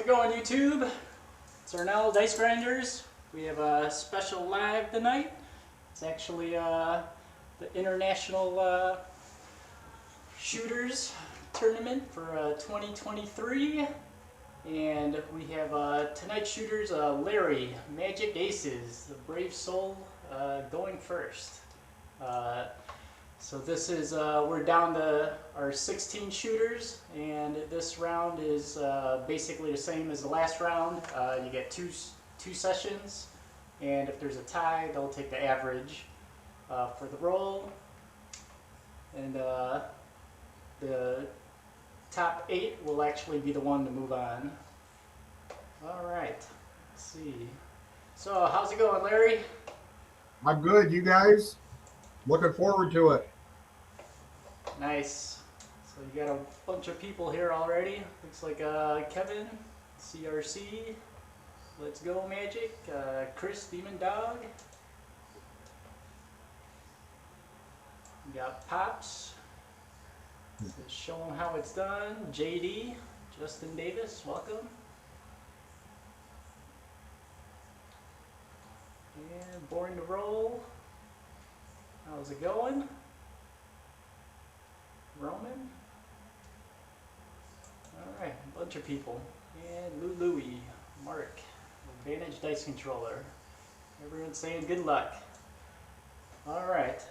it going, YouTube? It's Arnell Dice Grinders. We have a special live tonight. It's actually the International Shooters Tournament for 2023. And we have tonight's shooters, Larry, Magic Aces, the Brave Soul, going first. So this is, we're down to our 16 shooters, and this round is basically the same as the last round. You get two sessions, and if there's a tie, they'll take the average for the roll. And the top 8 will actually be the one to move on. All right, let's see. So how's it going, Larry? I'm good. You guys? Looking forward to it. Nice. So you got a bunch of people here already. Looks like Kevin, CRC, Let's Go Magic, Chris Demon Dog. You got Pops. Show them how it's done. JD, Justin Davis, welcome. And Born to Roll. How's it going? Roman. Alright, a bunch of people. And Louie, Mark, Advantage Dice Controller. Everyone's saying good luck. Alright,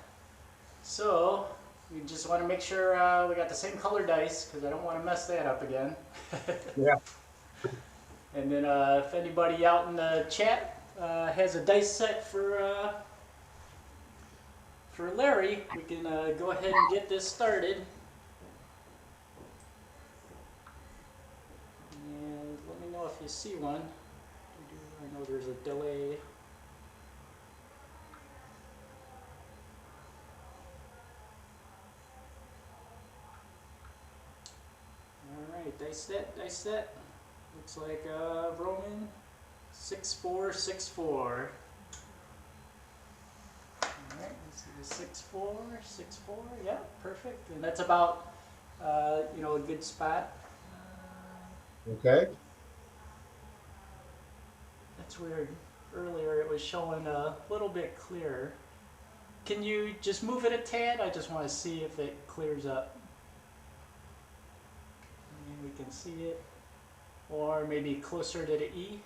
so we just want to make sure we got the same color dice because I don't want to mess that up again. Yeah. And then if anybody out in the chat has a dice set for Larry, we can go ahead and get this started. And let me know if you see one. I know there's a delay. Alright, dice set. Looks like Roman 6464. Alright, let's see the 64, yeah, perfect. And that's about, a good spot. Okay. That's weird. Earlier it was showing a little bit clearer. Can you just move it a tad? I just want to see if it clears up. And we can see it. Or maybe closer to the E.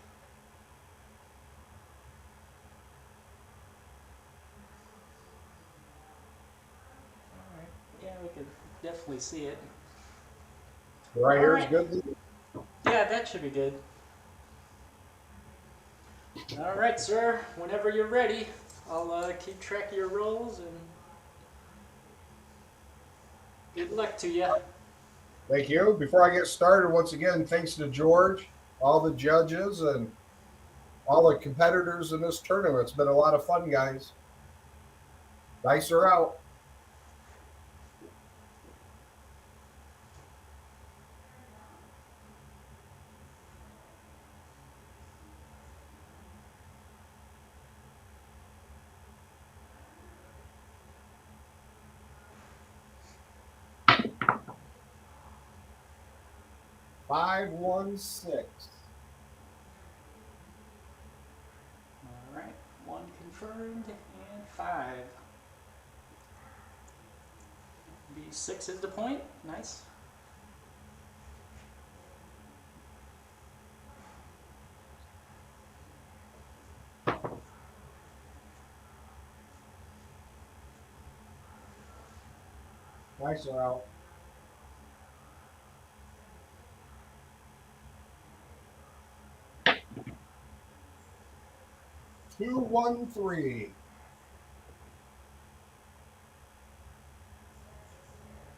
Yeah, we can definitely see it. Right here is good. Yeah, that should be good. All right, sir. Whenever you're ready, I'll keep track of your rolls and good luck to you. Thank you. Before I get started, once again, thanks to George, all the judges, and all the competitors in this tournament. It's been a lot of fun, guys. Dice are out. Five, 1, 6. All right, 1 confirmed and 5. B6 is the point. Nice. Dice are out. Two, 1, 3.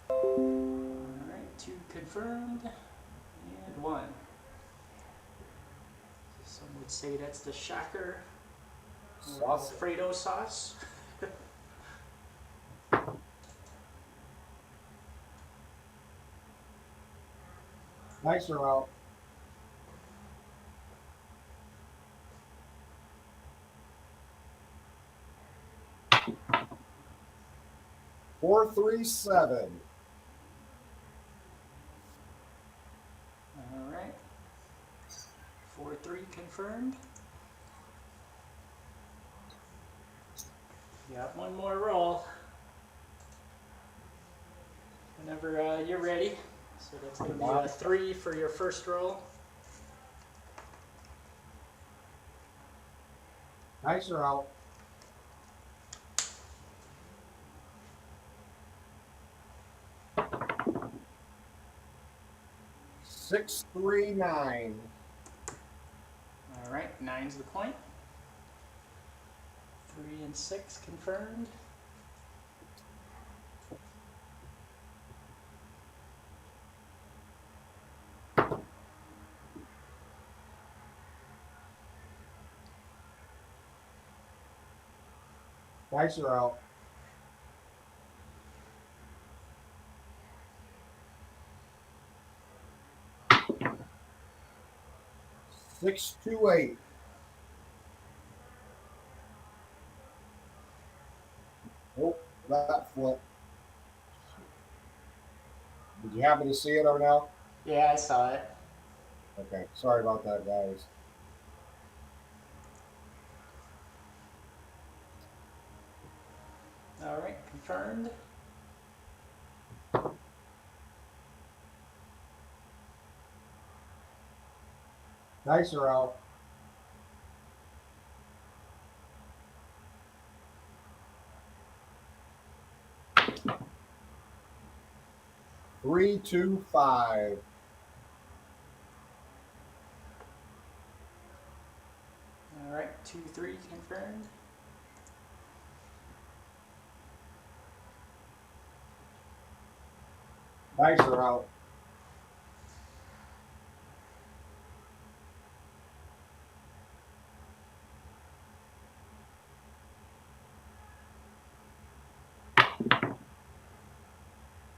All right, 2 confirmed and 1. Some would say that's the shocker. Sauce. Alfredo sauce. Dice are out. Four, 3, 7. All right. confirmed. Got one more roll. Whenever you're ready. So that's going to be a 3 for your first roll. Dice are out. 6, 3, 9. All right, 9's the point. 3 and 6 confirmed. Dice are out. 6, 2, 8. Oh, that flipped. Did you happen to see it or no? Yeah, I saw it. Okay, sorry about that, guys. All right, confirmed. Dice are out. 3, 2, 5. All right, 2, 3 confirmed. Dice are out.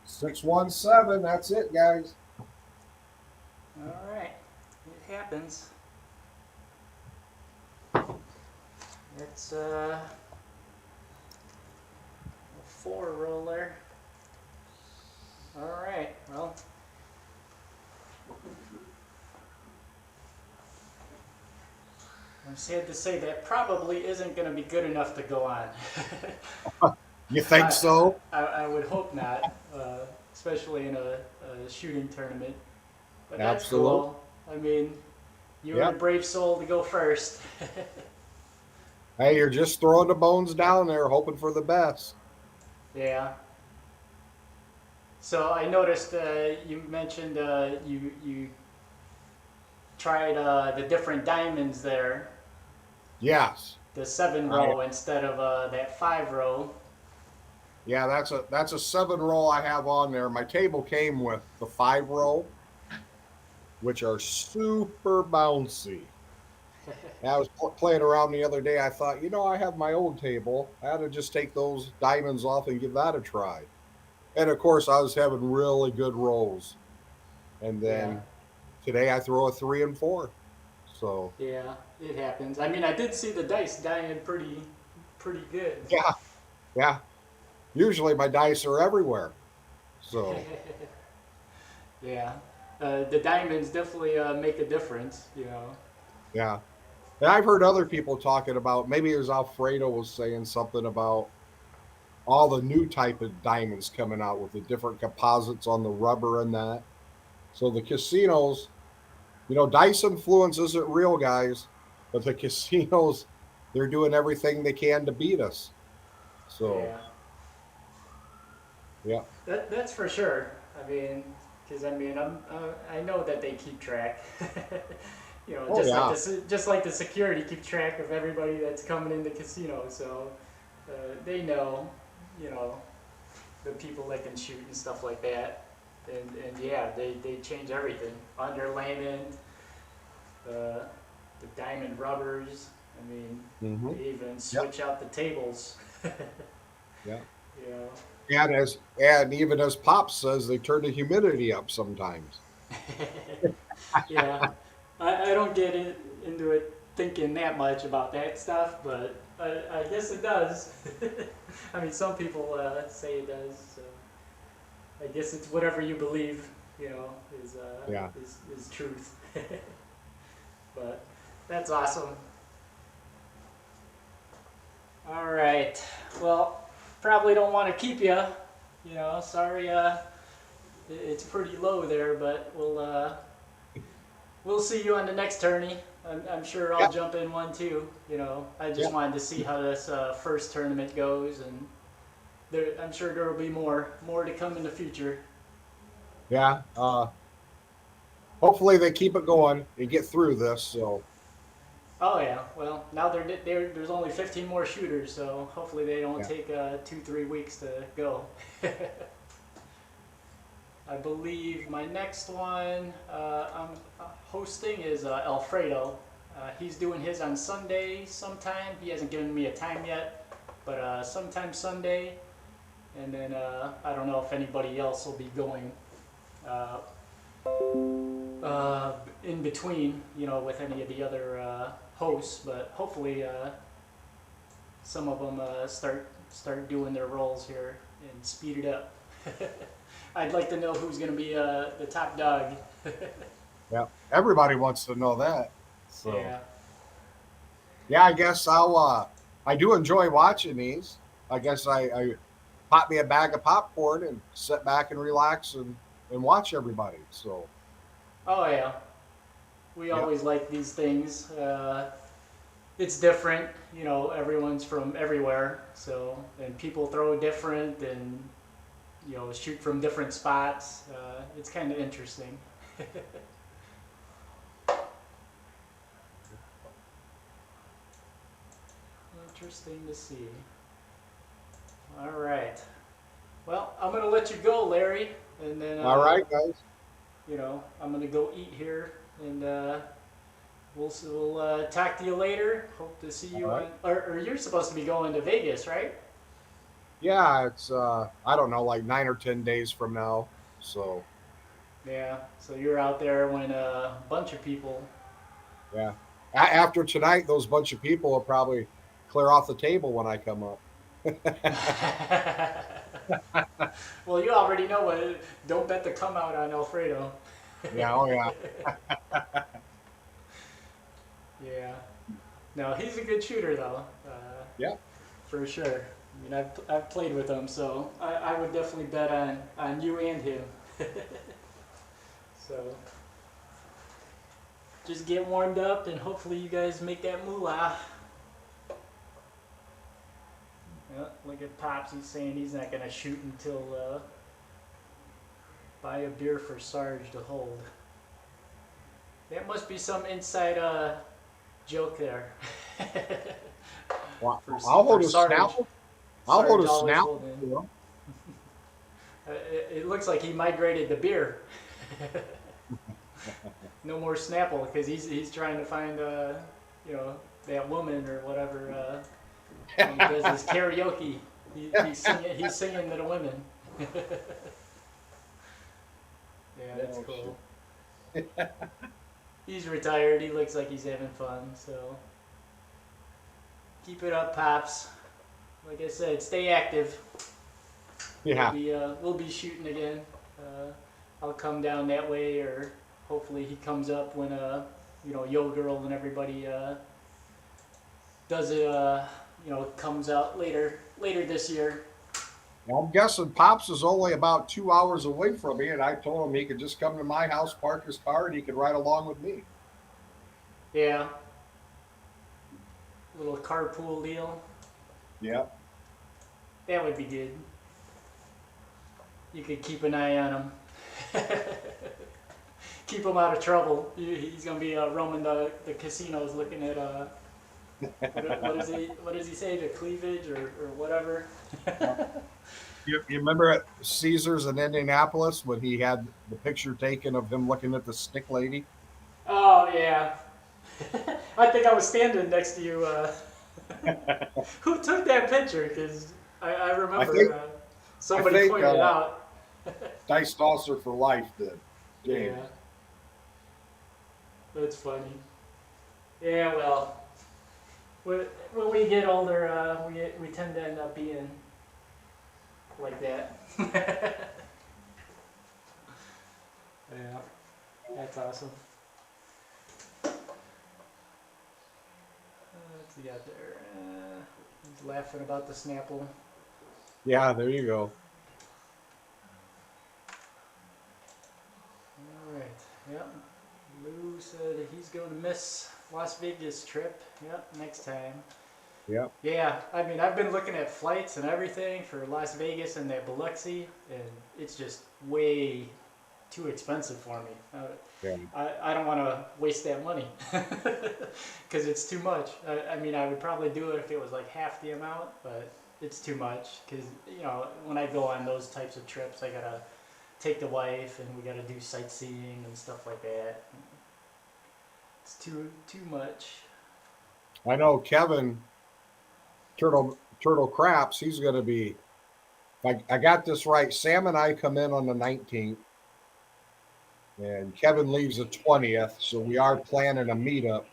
6, 1, 7. That's it, guys. All right, it happens. It's a 4 roller. All right, well. I'm sad to say that probably isn't going to be good enough to go on. You think so? I would hope not, especially in a shooting tournament. But that's Absolutely. cool. I mean, you were the brave soul to go first. Hey, you're just throwing the bones down there, hoping for the best. Yeah. So I noticed you mentioned you tried the different diamonds there. Yes. The 7 row instead of that 5 row. Yeah, that's a 7 roll I have on there. My table came with the 5 roll, which are super bouncy. And I was playing around the other day. I thought, I have my old table. I ought to just take those diamonds off and give that a try. And of course, I was having really good rolls. And then today I throw a 3 and 4. So Yeah, it happens. I mean, I did see the dice dying pretty good. yeah, yeah. Usually my dice are everywhere. So Yeah, the diamonds definitely make a difference. yeah. And I've heard other people talking about, maybe it was Alfredo was saying something about all the new type of diamonds coming out with the different composites on the rubber and that. So the casinos, dice influence isn't real, guys, but the casinos, they're doing everything they can to beat us. So Yeah, yeah. that's for sure. I mean, because I know that they keep track. Oh yeah. Just like the security keep track of everybody that's coming in the casino. So they know, you know, the people that can shoot and stuff like that. And yeah, they change everything. Underlayment, the diamond rubbers. I mean, Mm-hmm. they even Yep. switch out the tables. Yeah. You know. And even as Pop says, they turn the humidity up sometimes. Yeah, I don't get into it thinking that much about that stuff, but I guess it does. I mean, some people say it does. So I guess it's whatever you believe, is Yeah. is truth. But That's awesome. All right. Well, probably don't want to keep you. You know, sorry. It's pretty low there, but we'll see you on the next tourney. I'm sure I'll Yep. jump in one too. You know, I just Yep. wanted to see how this first tournament goes, and I'm sure there will be more to come in the future. Yeah. Hopefully they keep it going and get through this. So Oh yeah. Well, now there's only 15 more shooters, so hopefully they don't yeah. take 2-3 weeks to go. I believe my next one I'm hosting is Alfredo. He's doing his on Sunday sometime. He hasn't given me a time yet, but sometime Sunday. And then I don't know if anybody else will be going uh, in between, you know, with any of the other hosts. But hopefully, some of them start doing their roles here and speed it up. I'd like to know who's going to be the top dog. Yeah. Everybody wants to know that. So Yeah. yeah, I guess I do enjoy watching these. I guess I pop me a bag of popcorn and sit back and relax and watch everybody. So Oh yeah. We yeah. always like these things. It's different, you know. Everyone's from everywhere, so and people throw different and you know shoot from different spots. It's kind of interesting. Interesting to see. All right. Well, I'm gonna let you go, Larry, and then All right, guys. you know I'm gonna go eat here, and we'll talk to you later. Hope to see All you right. on. Or you're supposed to be going to Vegas, right? Yeah, it's I don't know, like 9 or 10 days from now. So Yeah. So you're out there when a bunch of people. yeah. After tonight, those bunch of people will probably clear off the table when I come up. Well, you already know what. Don't bet the come out on Alfredo. Yeah, oh yeah. Yeah. No, he's a good shooter though, Yeah. for sure. I mean, I've played with him, so I would definitely bet on you and him. So just get warmed up, and hopefully you guys make that moolah. Yeah, look at Pops. He's saying he's not gonna shoot until buy a beer for Sarge to hold. That must be some inside joke there. Well, for I'll for hold a Sarge. snapper. I'll hold Sarge a always snapper. holding. You know? It looks like he migrated to beer. No more Snapple because he's trying to find you know that woman or whatever when he does his karaoke. He's singing to the women. Yeah, that's Oh, cool. shit. He's retired. He looks like he's having fun. So keep it up, Pops. Like I said, stay active. Yeah. We'll be shooting again. I'll come down that way, or hopefully he comes up when you know Yo Girl and everybody does it. You know, comes out later this year. Well, I'm guessing Pops is only about 2 hours away from me, and I told him he could just come to my house, park his car, and he could ride along with me. Yeah, little carpool deal. Yeah. That would be good. You could keep an eye on him. Keep him out of trouble. He's gonna be roaming the casinos looking at what does he say, the cleavage or whatever. You remember at Caesars in Indianapolis when he had the picture taken of him looking at the stick lady? Oh yeah. I think I was standing next to you. Who took that picture? Because I I remember think I somebody think pointed it out. Dice Tosser for life did. Yeah, James. that's funny. Yeah, well, when we get older, we tend to end up being like that. Yeah, that's awesome. What's he got there? He's laughing about the Snapple. Yeah, there you go. All right. Yep. Lou said he's going to miss Las Vegas trip. Yep. Next time. Yep. Yeah. I mean, I've been looking at flights and everything for Las Vegas and that Biloxi, and it's just way too expensive for me. Yeah. I don't want to waste that money because it's too much. I mean, I would probably do it if it was like half the amount, but it's too much because, you know, when I go on those types of trips, I gotta take the wife and we gotta do sightseeing and stuff like that. It's too much. I know Kevin Turtle Craps. He's going to be. I got this right. Sam and I come in on the 19th, and Kevin leaves the 20th. So we are planning a meetup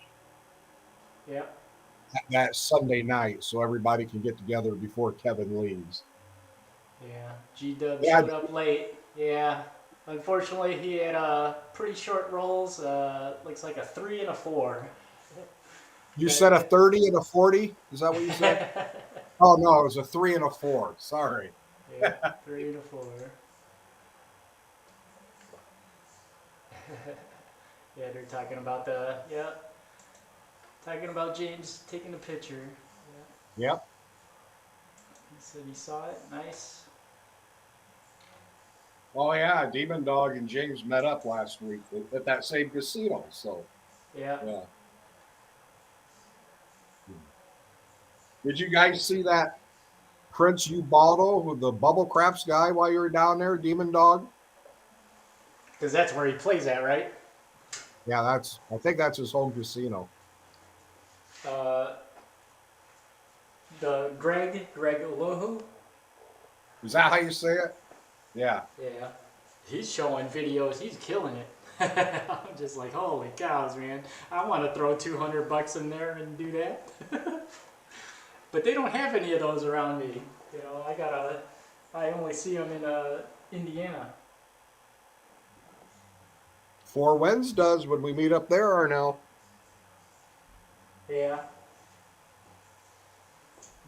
Yeah. that Sunday night, so everybody can get together before Kevin leaves. Yeah. G-Dub Yeah, showed up late. Yeah. Unfortunately, he had pretty short rolls. Looks like a 3 and a 4. you said a 30 and a 40. Is that what you said? Oh no, it was a 3 and a 4. Sorry. Yeah, 3 and a 4. Yeah, they're talking about talking about James taking the picture. Yeah. Yep. He said he saw it. Nice. Oh yeah, Demon Dog and James met up last week at that same casino. So Yeah. yeah. Did you guys see that Prince Ubaldo with the Bubble Craps guy while you were down there, Demon Dog? Because that's where he plays at, right? Yeah, I think that's his home casino. Uh, the Greg Olohu. Is that how you say it? Yeah. Yeah. He's showing videos. He's killing it. I'm just like, holy cows, man! I want to throw $200 in there and do that. But they don't have any of those around me. You know, I only see them in Indiana. Four Winds does when we meet up there, Arnell. Yeah.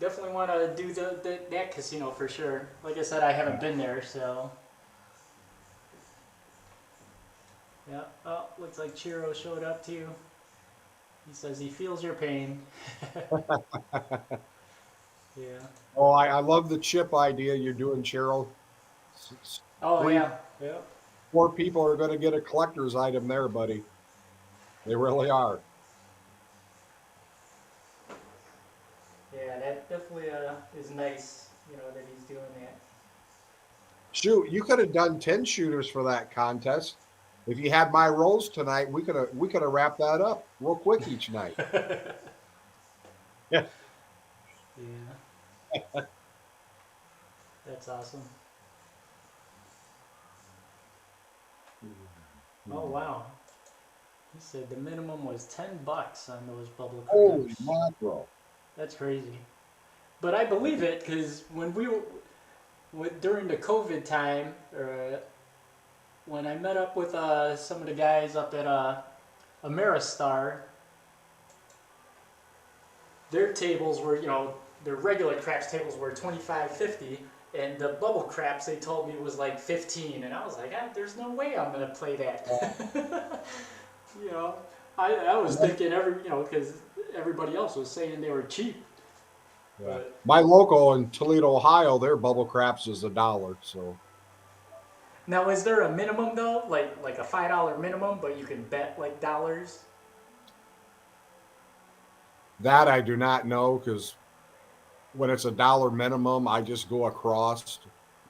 Definitely want to do that casino for sure. Like I said, I haven't been there, so. Yeah. Oh, looks like Chiro showed up too. He says he feels your pain. Yeah. Oh, I love the chip idea you're doing, Cheryl. Oh Three, yeah. Yep. 4 people are going to get a collector's item there, buddy. They really are. Yeah, that definitely is nice. You know that he's doing that. Shoot, you could have done 10 shooters for that contest. If you had my rolls tonight, we could have wrapped that up real quick each night. Yeah. Yeah. That's awesome. Oh wow. He said the minimum was $10 on those bubble Holy craps. mackerel. That's crazy. But I believe it because when we were during the COVID time, when I met up with some of the guys up at Ameristar, their tables were, you know, their regular craps tables were 25.50, and the bubble craps they told me was like 15, and I was like, there's no way I'm gonna play that. You know, I was thinking because everybody else was saying they were cheap. Yeah. But My local in Toledo, Ohio, their bubble craps is $1. So now, is there a minimum though, like a $5 minimum, but you can bet like dollars? that I do not know because when it's $1 minimum, I just go across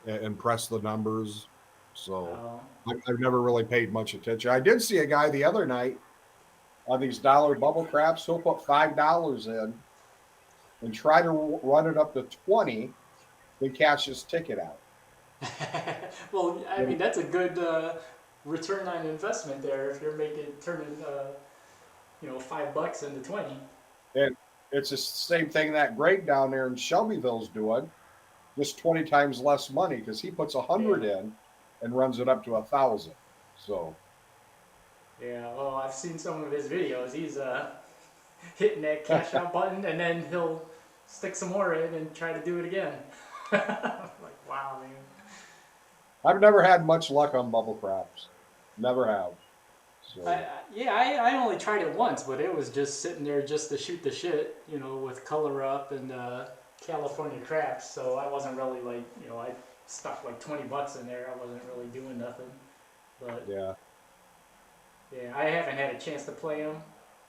and press the numbers. So Oh, I've never really paid much attention. I did see a guy the other night on these dollar bubble craps. He'll put $5 in and try to run it up to 20, then cash his ticket out. well, I mean that's a good return on investment there if you're turning $5 into 20. And it's the same thing that Greg down there in Shelbyville's doing, just 20 times less money because he puts 100 Yeah. in and runs it up to 1,000. So Yeah. Well, I've seen some of his videos. hitting that cash out button, and then he'll stick some more in and try to do it again. Like, wow, man. I've never had much luck on bubble craps. Never have. So Yeah, I only tried it once, but it was just sitting there just to shoot the shit, with color up and California craps. So I wasn't really like, I stuck like 20 bucks in there. I wasn't really doing nothing. But yeah. yeah, I haven't had a chance to play them,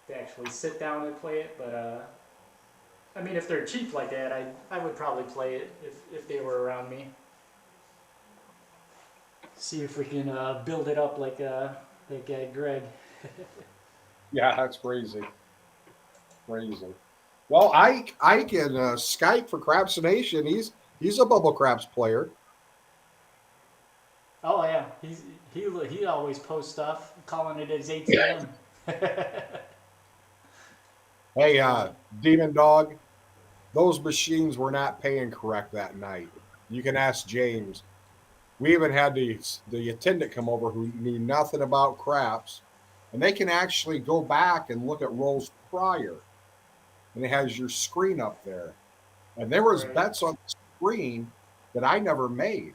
to actually sit down and play it. But I mean, if they're cheap like that, I would probably play it if they were around me. See if we can build it up like that guy Greg. Yeah, that's crazy. Crazy. Well, I can Skype for Craps Nation. He's a bubble craps player. Oh yeah, he always posts stuff, calling it his ATM. Hey, So Demon Dog, those machines were not paying correct that night. You can ask James. We even had the attendant come over who knew nothing about craps, and they can actually go back and look at rolls prior, and it has your screen up there. And there was right, bets on the screen that I never made.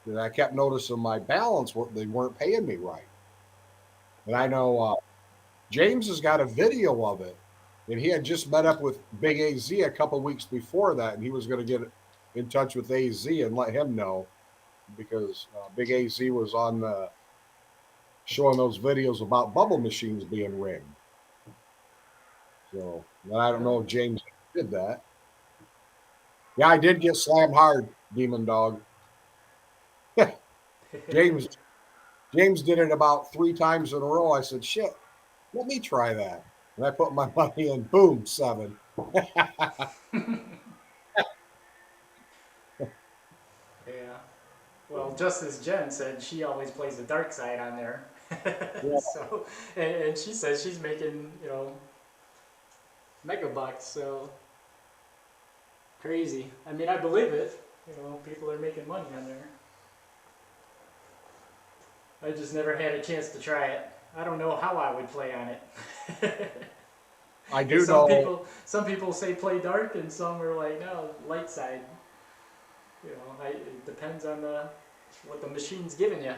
That I kept noticing my balance, they weren't paying me right. And I know James has got a video of it, and he had just met up with Big AZ a couple weeks before that, and he was going to get in touch with AZ and let him know because Big AZ was on showing those videos about bubble machines being rigged. So I don't know if James did that. Yeah, I did get slammed hard, Demon Dog. James James did it about 3 times in a row. I said, "Shit, let me try that." And I put my money in. Boom, 7. yeah. Well, just as Jen said, she always plays the dark side on there. Yeah, So, and she says she's making mega bucks. So crazy. I mean, I believe it. People are making money on there. I just never had a chance to try it. I don't know how I would play on it. I Because do know. some people say play dark, and some are like, no, light side. It depends on what the machine's giving you.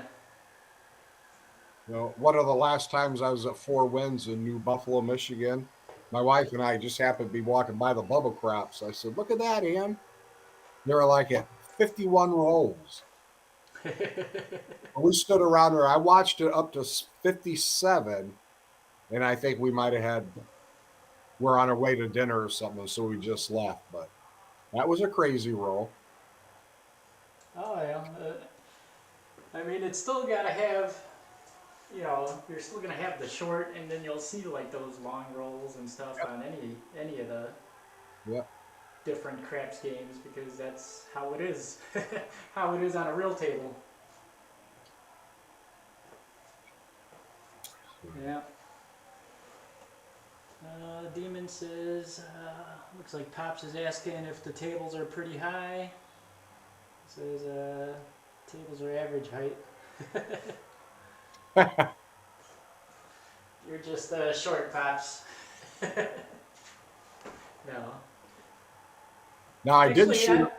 One of the last times I was at Four Winds in New Buffalo, Michigan, my wife and I just happened to be walking by the bubble crops. I said, "Look at that, Ann. They were like at 51 rolls." We stood around there. I watched it up to 57, and I think we might have had we're on our way to dinner or something, so we just left. But that was a crazy roll. Oh yeah. I mean, it's still got to have, you're still gonna have the short, and then you'll see like those long rolls and stuff on any of the Yeah. different craps games because that's how it is, how it is on a real table. Yeah. Demon says, looks like Pops is asking if the tables are pretty high. Says, tables are average height. You're just short, Pops. No. Now I did Actually, shoot.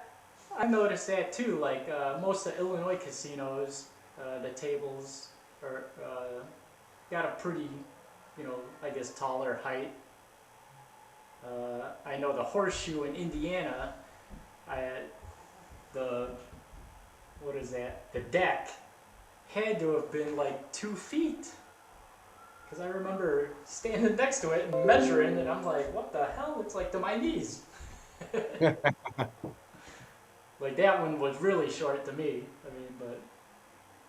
I noticed that too. Like most of Illinois casinos, the tables are got a pretty, I guess taller height. I know the horseshoe in Indiana, I, the what is that? The deck had to have been like 2 feet. Because I remember standing next to it and measuring, and I'm like, what the hell? It's like to my knees. Like that one was really short to me. I mean, but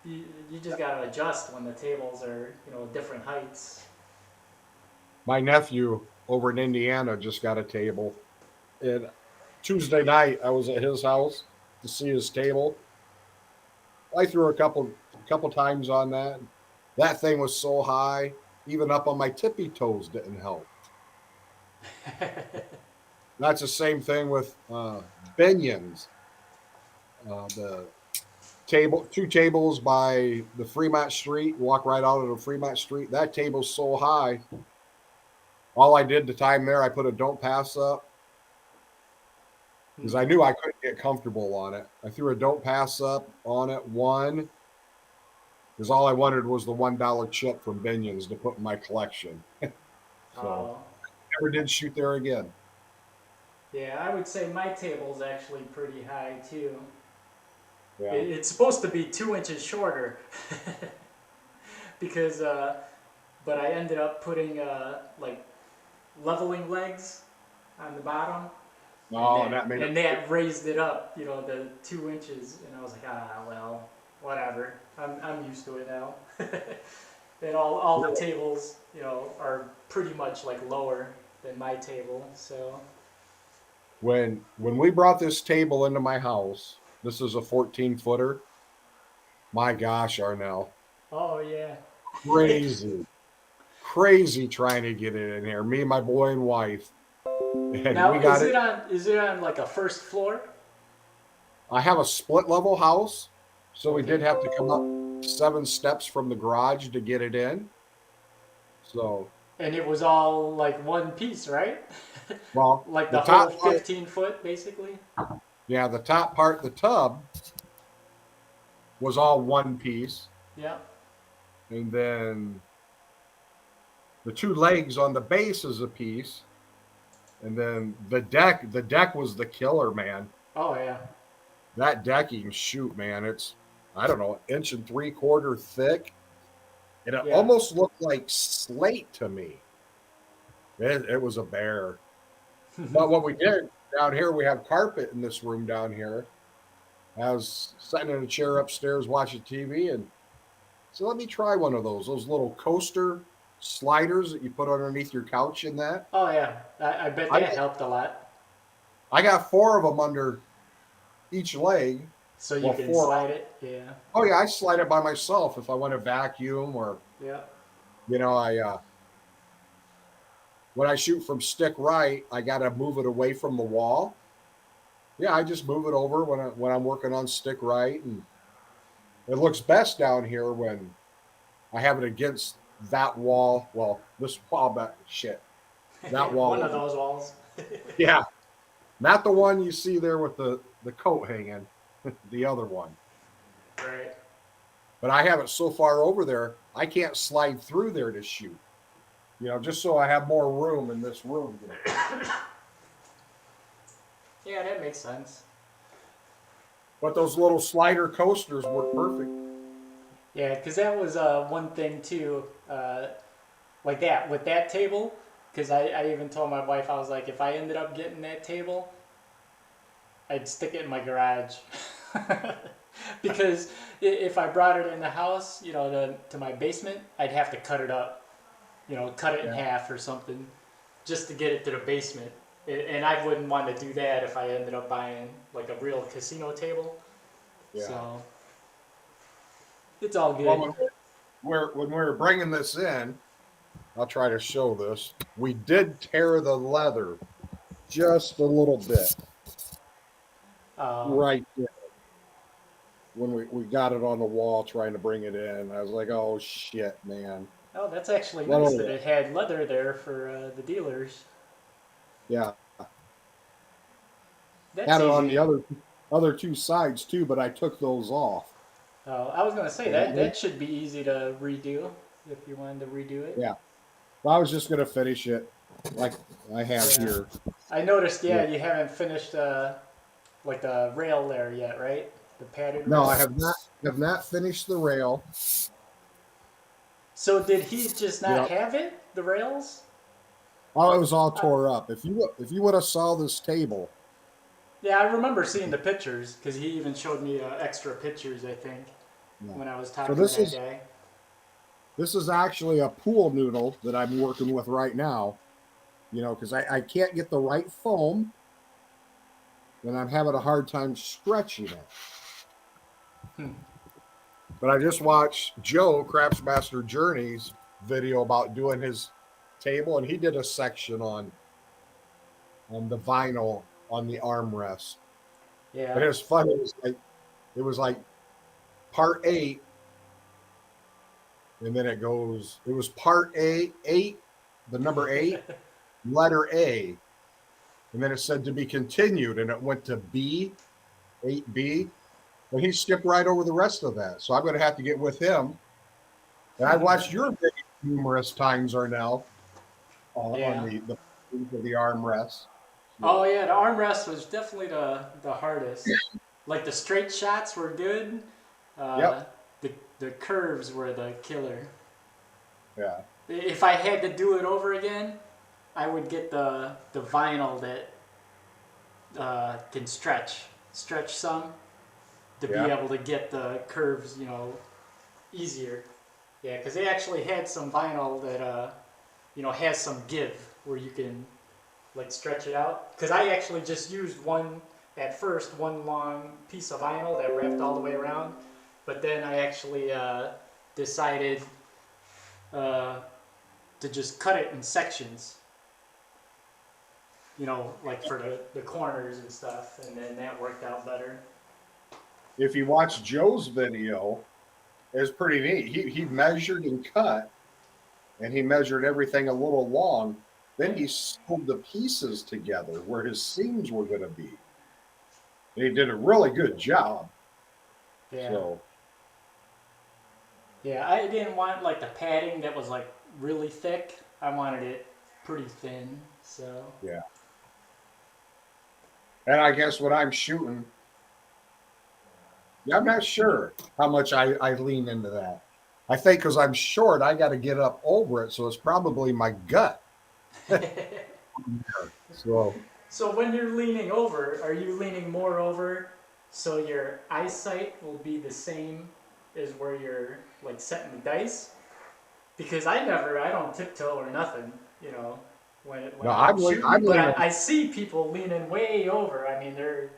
you just gotta adjust when the tables are different heights. My nephew over in Indiana just got a table, and Tuesday night I was at his house to see his table. I threw a couple times on that. That thing was so high, even up on my tippy toes didn't help. That's the same thing with Binions. The table, 2 tables by the Fremont Street. Walk right out of the Fremont Street. That table's so high. All I did the time there, I put a don't pass up because I knew I couldn't get comfortable on it. I threw a don't pass up on it, one, because all I wanted was the $1 chip from Binion's to put in my collection. So Oh, never did shoot there again. yeah, I would say my table's actually pretty high too. Yeah. It's supposed to be 2 inches shorter because, but I ended up putting like leveling legs on the bottom, and No, that made it. that raised it up, the 2 inches, and I was like, well, whatever. I'm used to it now. And all the tables, are pretty much like lower than my table, so. When we brought this table into my house, this is a 14-footer. My gosh, Arnell, Oh yeah. crazy, crazy trying to get it in here. Me, my boy, and wife, and Now we got it. is it on like a first floor? I have a split level house, so we did Okay. have to come up 7 steps from the garage to get it in. So, And it was all like one piece, right? well, Like the the whole top part, 15 foot, basically. yeah, the top part, the tub was all one piece, Yeah. and then the 2 legs on the base is a piece, and then the deck was the killer, man. Oh yeah. That decking, shoot, man, it's, I don't know, 1.75 inches thick, and it Yeah. almost looked like slate to me. It was a bear. But what we did down here, we have carpet in this room down here. I was sitting in a chair upstairs watching TV, and so let me try one of those little coaster sliders that you put underneath your couch in that. Oh yeah. I bet I that got, helped a lot. I got 4 of them under each leg. So you Well, can 4. slide it. Yeah. Oh yeah, I slide it by myself if I want to vacuum or Yeah. I when I shoot from stick right, I got to move it away from the wall. Yeah, I just move it over when I'm working on stick right, and it looks best down here when I have it against that wall. Well, this wall, but shit, that One wall. of those walls. Yeah, not the one you see there with the coat hanging, the other one. Right. But I have it so far over there, I can't slide through there to shoot. Just so I have more room in this room. Yeah, that makes sense. But those little slider coasters work perfect. Yeah, because that was one thing too, like that with that table. Because I even told my wife, I was like, if I ended up getting that table, I'd stick it in my garage. Because if I brought it in the house, to my basement, I'd have to cut it up, cut it in Yeah. half or something, just to get it to the basement. And I wouldn't want to do that if I ended up buying like a real casino table. Yeah. So it's all Well, good. when we were bringing this in, I'll try to show this. We did tear the leather just a little bit Um, right there when we got it on the wall trying to bring it in. I was like, oh shit, man. oh, that's actually Well, nice that it had leather there for the dealers. yeah, That's had it on the easy. other 2 sides too, but I took those off. I was gonna say that should be easy to redo if you wanted to redo it. Yeah, well, I was just gonna finish it like I have Yeah. here. I noticed. Yeah. Yeah, you haven't finished like the rail there yet, right? The padded No, I rail. have not finished the rail. So did he just You not know, have it? The rails? oh, it was all Uh, tore up. If you would have saw this table, yeah, I remember seeing the pictures because he even showed me extra pictures. I think yeah. when I was So talking to this that is guy. this is actually a pool noodle that I'm working with right now. Because I can't get the right foam, and I'm having a hard time stretching it. Hmm. But I just watched Joe Craftsmaster Journey's video about doing his table, and he did a section on the vinyl on the armrest. And Yeah. it was funny. It was like part 8, and then it was part 8, the number 8, letter A, and then it said to be continued, and it went to B, 8B, and he skipped right over the rest of that. So I'm going to have to get with him. And I've watched your video numerous times, Arnell, on Yeah. the armrest. Oh So, yeah, the armrest was definitely the hardest. Like the straight shots were good. Uh, yep, the curves were the killer. yeah, If I had to do it over again, I would get the vinyl that can stretch some to be yeah. able to get the curves, easier. Yeah, because they actually had some vinyl that has some give where you can like stretch it out. Because I actually just used one long piece of vinyl that wrapped all the way around, but then I actually decided uh, to just cut it in sections, like for the corners and stuff, and then that worked out better. If you watch Joe's video, it's pretty neat. He measured and cut, and he measured everything a little long. Then he sewed the pieces together where his seams were going to be. And he did a really good job. Yeah. So, Yeah, I didn't want like the padding that was like really thick. I wanted it pretty thin. So yeah. And I guess when I'm shooting, yeah, I'm not sure how much I lean into that. I think because I'm short, I got to get up over it. So it's probably my gut. So, so when you're leaning over, are you leaning more over so your eyesight will be the same as where you're like setting the dice? Because I don't tiptoe or nothing, when no, I'm I'm shooting, but leaning. I see people leaning way over. I mean, they're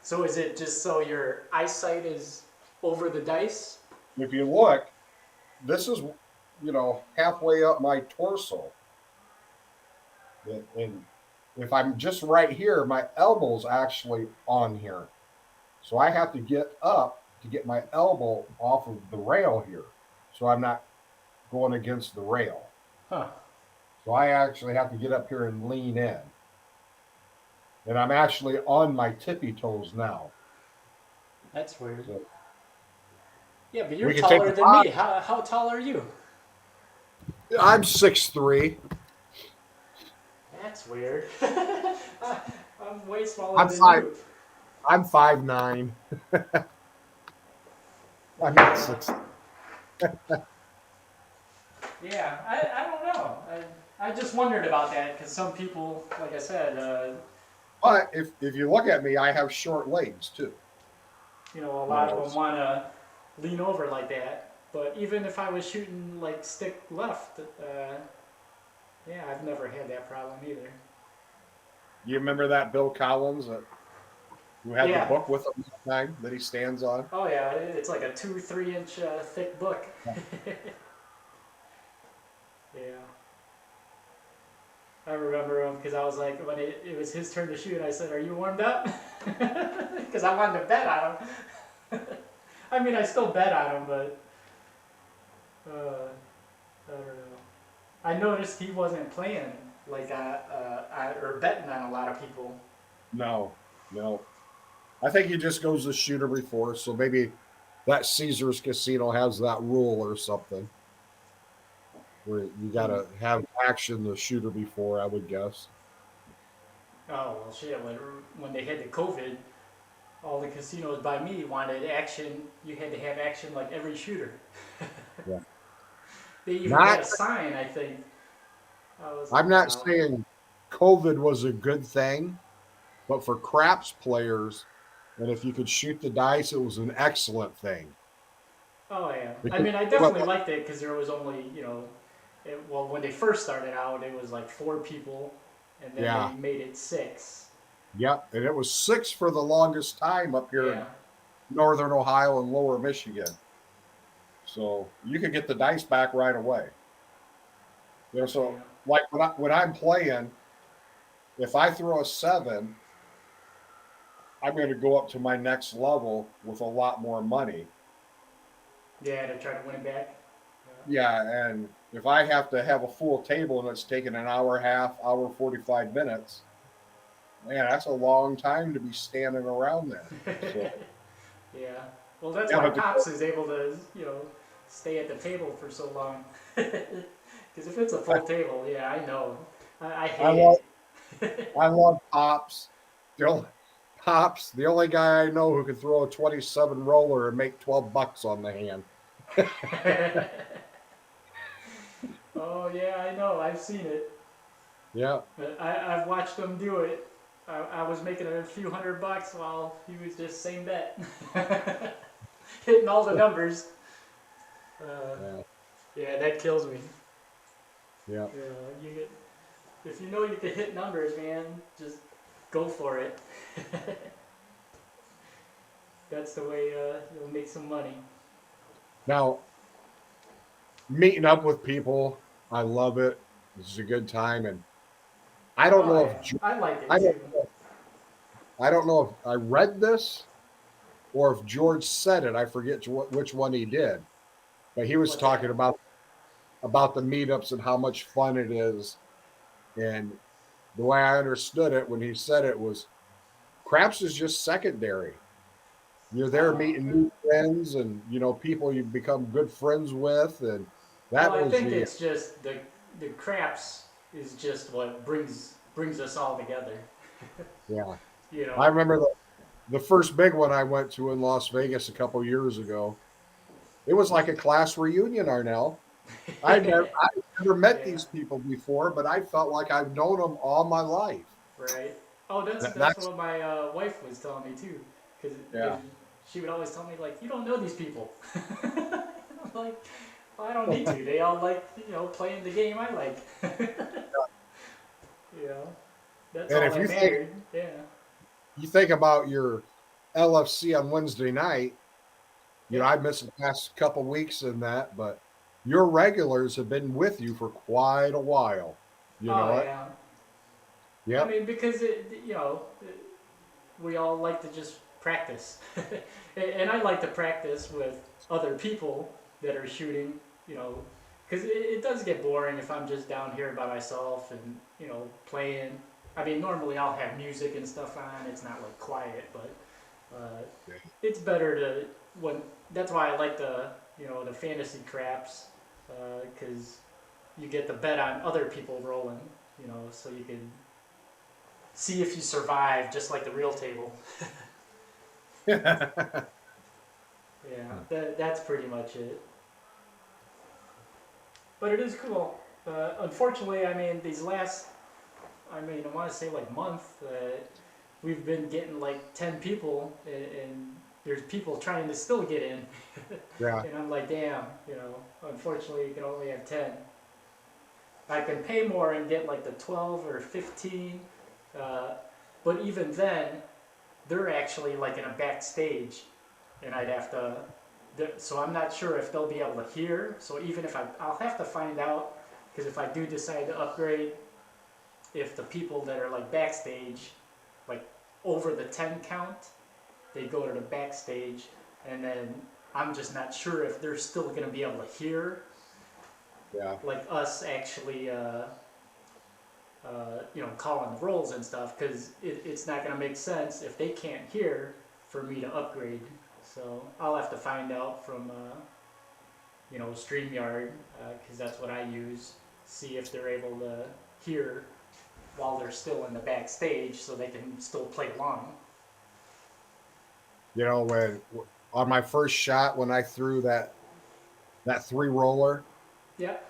so is it just so your eyesight is over the dice? If you look, this is, halfway up my torso. And if I'm just right here, my elbow's actually on here. So I have to get up to get my elbow off of the rail here. So I'm not going against the rail. Huh. So I actually have to get up here and lean in. And I'm actually on my tippy toes now. That's weird. So Yeah, but you're we can take taller the than me. bottom. How tall are you? I'm 6'3". That's weird. I'm way smaller I'm than five. you. I'm 5'9". I'm not Yeah. 6. Yeah, I don't know. I just wondered about that because some people, like I said, But if you look at me, I have short legs too. a You lot of know, them want to lean over like that. But even if I was shooting like stick left, yeah, I've never had that problem either. you remember that Bill Collins who had the Yeah. book with him that time that he stands on? Oh yeah, it's like a 2, 3 inch thick book. Yeah. I remember him because I was like, when it was his turn to shoot, I said, "Are you warmed up?" Because I wanted to bet on him. I mean, I still bet on him, but I don't know. I noticed he wasn't playing like or betting on a lot of people. No, no. I think he just goes to shooter before, so maybe that Caesar's Casino has that rule or something where you got Hmm. to have action the shooter before, I would guess. Oh well, shit. When they had the COVID, all the casinos by me wanted action. You had to have action like every shooter. Yeah. They even had Not, a sign, I think. I was I'm like, not wow. saying COVID was a good thing, but for craps players, and if you could shoot the dice, it was an excellent thing. Oh yeah. I Because, mean, I well, definitely liked it because there was only, well, when they first started out, it was like 4 people, and then they yeah, made it 6. yep, and it was 6 for the longest time up here Yeah. in northern Ohio and lower Michigan. So you could get the dice back right away. Yeah. So like when I'm playing, if I throw a 7, I'm going to go up to my next level with a lot more money. Yeah, to try to win it back. Yeah, and if I have to have a full table and it's taking an hour and a half, hour 45 minutes, man, that's a long time to be standing around there. So Yeah. Well, that's yeah, why but Pops is able to, stay at the table for so long. Because if it's a full table, yeah, I know. I I hate love it. I love Pops. The only Pops, the only guy I know who can throw a 27 roller and make $12 on the hand. Oh, yeah, I know. I've seen it. Yeah. But I've watched him do it. I was making a few $100 while he was just same bet. Hitting all the numbers. Uh, Yeah. yeah, that kills me. Yeah. You get, if you know you can hit numbers, man, just go for it. That's the way you'll make some money. Now, meeting up with people, I love it. This is a good time, and I don't Oh know yeah, if I like it I don't too. I don't know if I read this or if George said it. I forget which one he did, but he was What's talking that? about the meetups and how much fun it is. And the way I understood it when he said it was craps is just secondary. You're there Oh. meeting new friends and people you become good friends with, and Well, that I was think the it's just the craps is just what brings us all together. yeah. You I know. remember the first big one I went to in Las Vegas a couple years ago. It was like a class reunion, Arnell. I'd never met Yeah. these people before, but I felt like I've known them all my life. Right. Oh, that's That's what my wife was telling me too, because yeah. she would always tell me like, you don't know these people. I'm like, well, I don't need to. They all like playing the game I like. you know, that's And all if that you think mattered. Yeah. you think about your LFC on Wednesday night, Yeah. I missed the past couple weeks in that, but your regulars have been with you for quite a while. You know Oh what? yeah. I Yep. mean, because we all like to just practice, and I like to practice with other people that are shooting. You know, because it does get boring if I'm just down here by myself and playing. I mean, normally I'll have music and stuff on. It's not like quiet, but it's better to when. That's why I like the fantasy craps, because you get the bet on other people rolling. So you can see if you survive, just like the real table. Yeah. Yeah, that's pretty much it. But it is cool. Unfortunately, I mean, I want to say like month, we've been getting like 10 people, and there's people trying to still get in. Yeah. And I'm like, damn, unfortunately, you can only have 10. I can pay more and get like the 12 or 15, uh, but even then, they're actually like in a backstage, and I'd have to. So I'm not sure if they'll be able to hear. So even if I'll have to find out, because if I do decide to upgrade, if the people that are like backstage, like over the 10 count, they go to the backstage, and then I'm just not sure if they're still going to be able to hear, Yeah. like us actually, calling the rolls and stuff, because it's not going to make sense if they can't hear for me to upgrade. So I'll have to find out from, StreamYard, because that's what I use. See if they're able to hear while they're still in the backstage, so they can still play along. When on my first shot when I threw that three roller, Yep.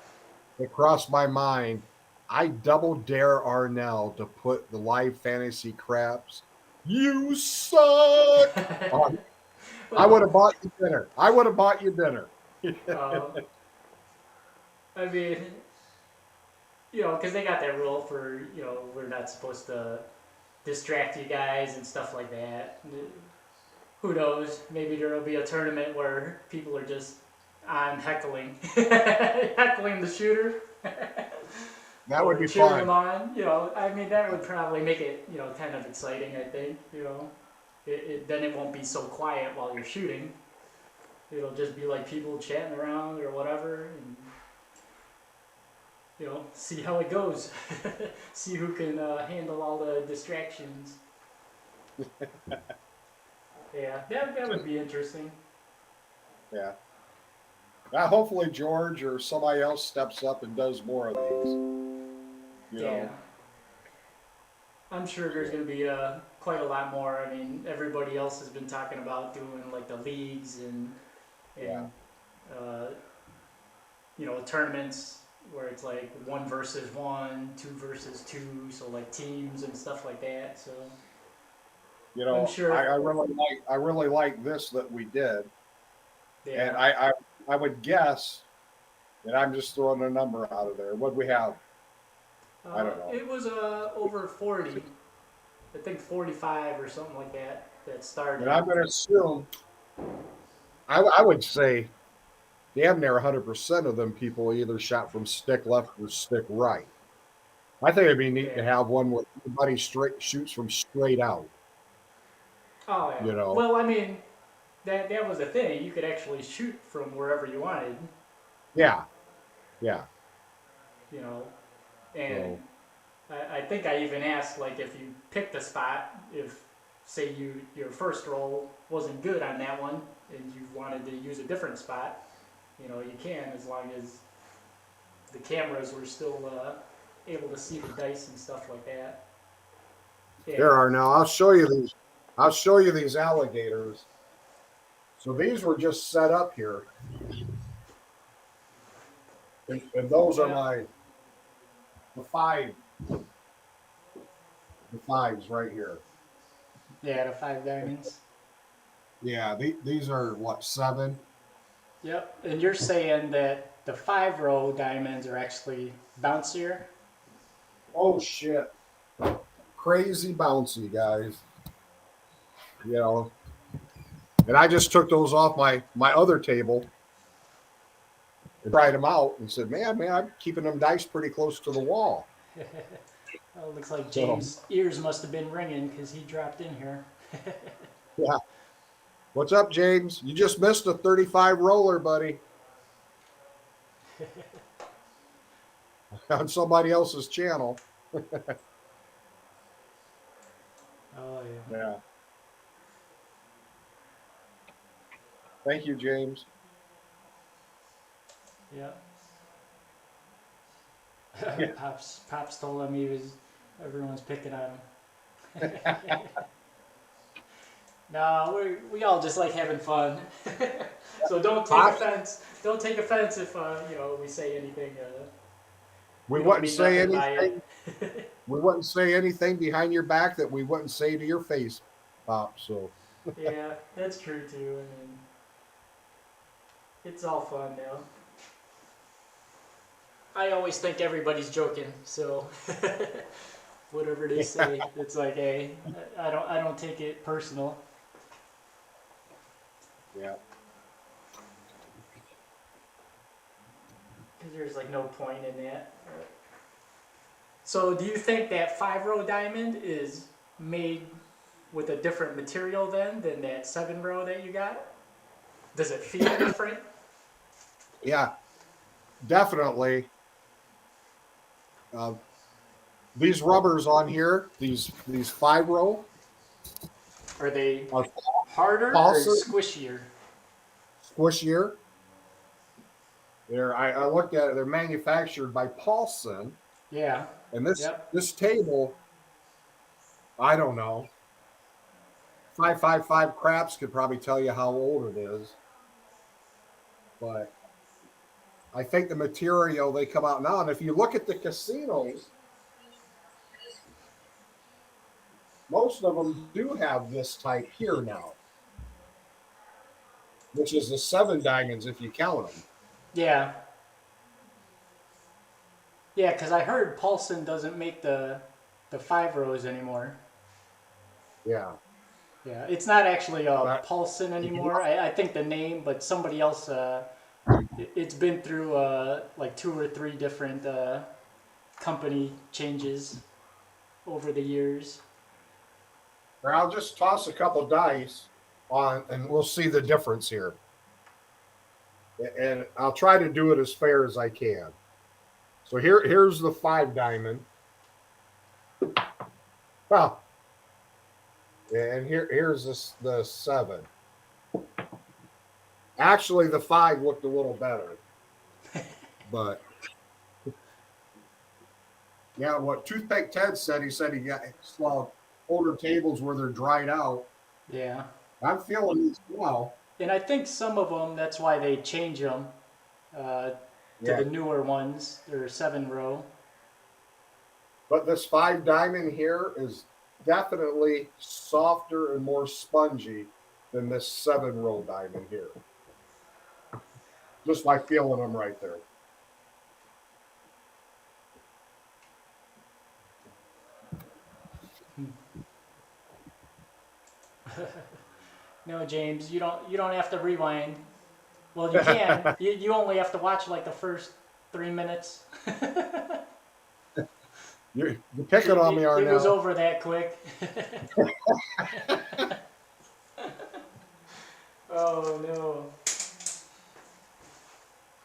it crossed my mind. I double dare Arnell to put the live fantasy craps. You suck. On I would Well, have bought you dinner. I would have bought you dinner. uh, I mean, because they got that rule for, we're not supposed to distract you guys and stuff like that. Who knows? Maybe there will be a tournament where people are just on heckling, heckling the shooter, That would or be cheering fun. them on. I mean, that would probably make it, kind of exciting. I think, then it won't be so quiet while you're shooting. It'll just be like people chatting around or whatever. And see how it goes. See who can handle all the distractions. Yeah, that would be interesting. Yeah. Now, hopefully George or somebody else steps up and does more of these. You Yeah, know. I'm sure there's So, going to be quite a lot more. I mean, everybody else has been talking about doing like the leagues yeah. and uh, tournaments where it's like one versus one, two versus two, so like teams and stuff like that. So I'm I, sure. I really like this that we did, and Yeah. I would guess, and I'm just throwing a number out of there. What we have? I don't know. It was over 40. I think 45 or something like that that And started. I'm going to assume I would say damn near 100% of them people either shot from stick left or stick right. I think it'd be neat to Yeah. have one where everybody straight shoots from straight out. Oh yeah. You know, Well, I mean, that was the thing. You could actually shoot from wherever you wanted, yeah, yeah. you know. And So I think I even asked like if you picked a spot, if say your first roll wasn't good on that one and you wanted to use a different spot, you can as long as the cameras were still able to see the dice and stuff like that. there Yeah. are now. I'll show you these. I'll show you these alligators. So these were just set up here, and those are Yeah. my the the fives right here. Yeah, the five diamonds. Yeah, these are what, seven? Yep. And you're saying that the 5 row diamonds are actually bouncier? Oh shit, crazy bouncy guys. You know, and I just took those off my other table and tried them out and said, man, I'm keeping them dice pretty close to the wall. Oh, looks like So James' ears must have been ringing because he dropped in here. yeah, what's up, James? You just missed a 35 roller, buddy, on somebody else's channel. Oh yeah. Yeah, thank you, James. Yeah. Yeah. Pops told him everyone's picking on him. No, we all just like having fun. So don't take Pops, offense. Don't take offense if we say anything. we We don't wouldn't mean say nothing by anything. it. We wouldn't say anything behind your back that we wouldn't say to your face, Pop. So Yeah, that's true too. I mean, it's all fun now. I always think everybody's joking, so whatever they say, it's like, hey, I don't take it personal. yeah. Because there's like no point in that. So do you think that 5 row diamond is made with a different material then than that 7 row that you got? Does it feel different? Yeah, definitely. Uh, these rubbers on here, these 5 row, Are they are harder or Paulson squishier? squishier. I looked at it. They're manufactured by Paulson, Yeah. and Yep. this table, I don't know. 555 craps could probably tell you how old it is, but I think the material they come out now, and if you look at the casinos, most of them do have this type here now, which is the 7 diamonds if you count them. Yeah. Yeah, because I heard Paulson doesn't make the 5 rows anymore. Yeah, Yeah, it's not actually but Paulson if you anymore. I think the name, but somebody else. It's been through like 2 or 3 different company changes over the years. or I'll just toss a couple dice on, and we'll see the difference here. And I'll try to do it as fair as I can. So here's the 5 diamond. Oh, and here's the 7. Actually, the 5 looked a little better, but yeah, what Toothpick Ted said, he said he saw older tables where they're dried out. Yeah. I'm feeling these now. And I think some of them, that's why they change them to Yeah, the newer ones. They're 7 row. but this 5 diamond here is definitely softer and more spongy than this 7 row diamond here. Just by feeling them right there. No, James, you don't have to rewind. Well, you can. You only have to watch like the first 3 minutes. You're picking on me, It was Arnell. over that quick. Oh no.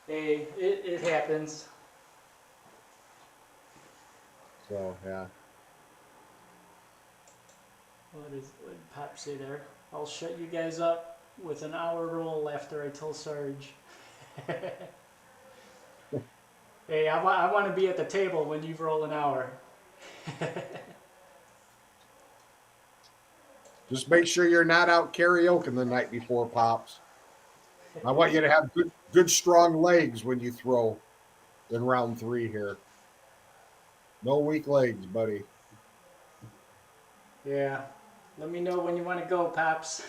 Hey, it happens. So yeah. What did Pop say there? I'll shut you guys up with an hour roll after I tell Sarge. Hey, I want to be at the table when you roll an hour. Just make sure you're not out karaoke the night before, Pops. I want you to have good strong legs when you throw in round 3 here. No weak legs, buddy. Yeah. Let me know when you want to go, Pops.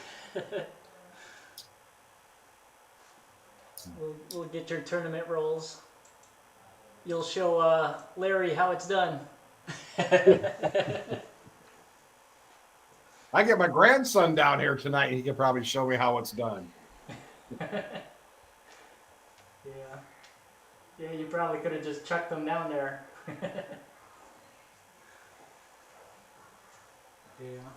We'll get your tournament rolls. You'll show Larry how it's done. I get my grandson down here tonight. He can probably show me how it's done. Yeah. Yeah, you probably could have just chucked them down there. Yeah.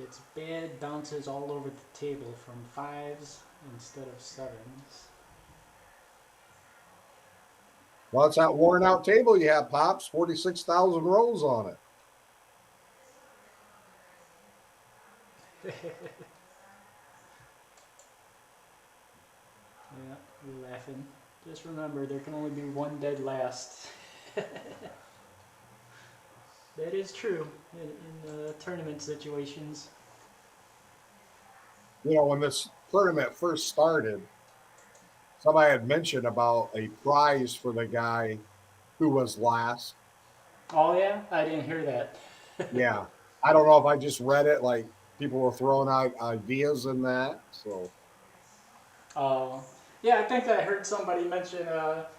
It's bad bounces all over the table from 5s instead of 7s. Well, it's that worn out table you have, Pops. 46,000 rolls on it. Yeah, you're laughing. Just remember, there can only be one dead last. That is true in tournament situations. You know, when this tournament first started, somebody had mentioned about a prize for the guy who was last. Oh yeah, I didn't hear that. Yeah. I don't know if I just read it, like people were throwing out ideas in that. So, Oh, yeah, I think I heard somebody mention, have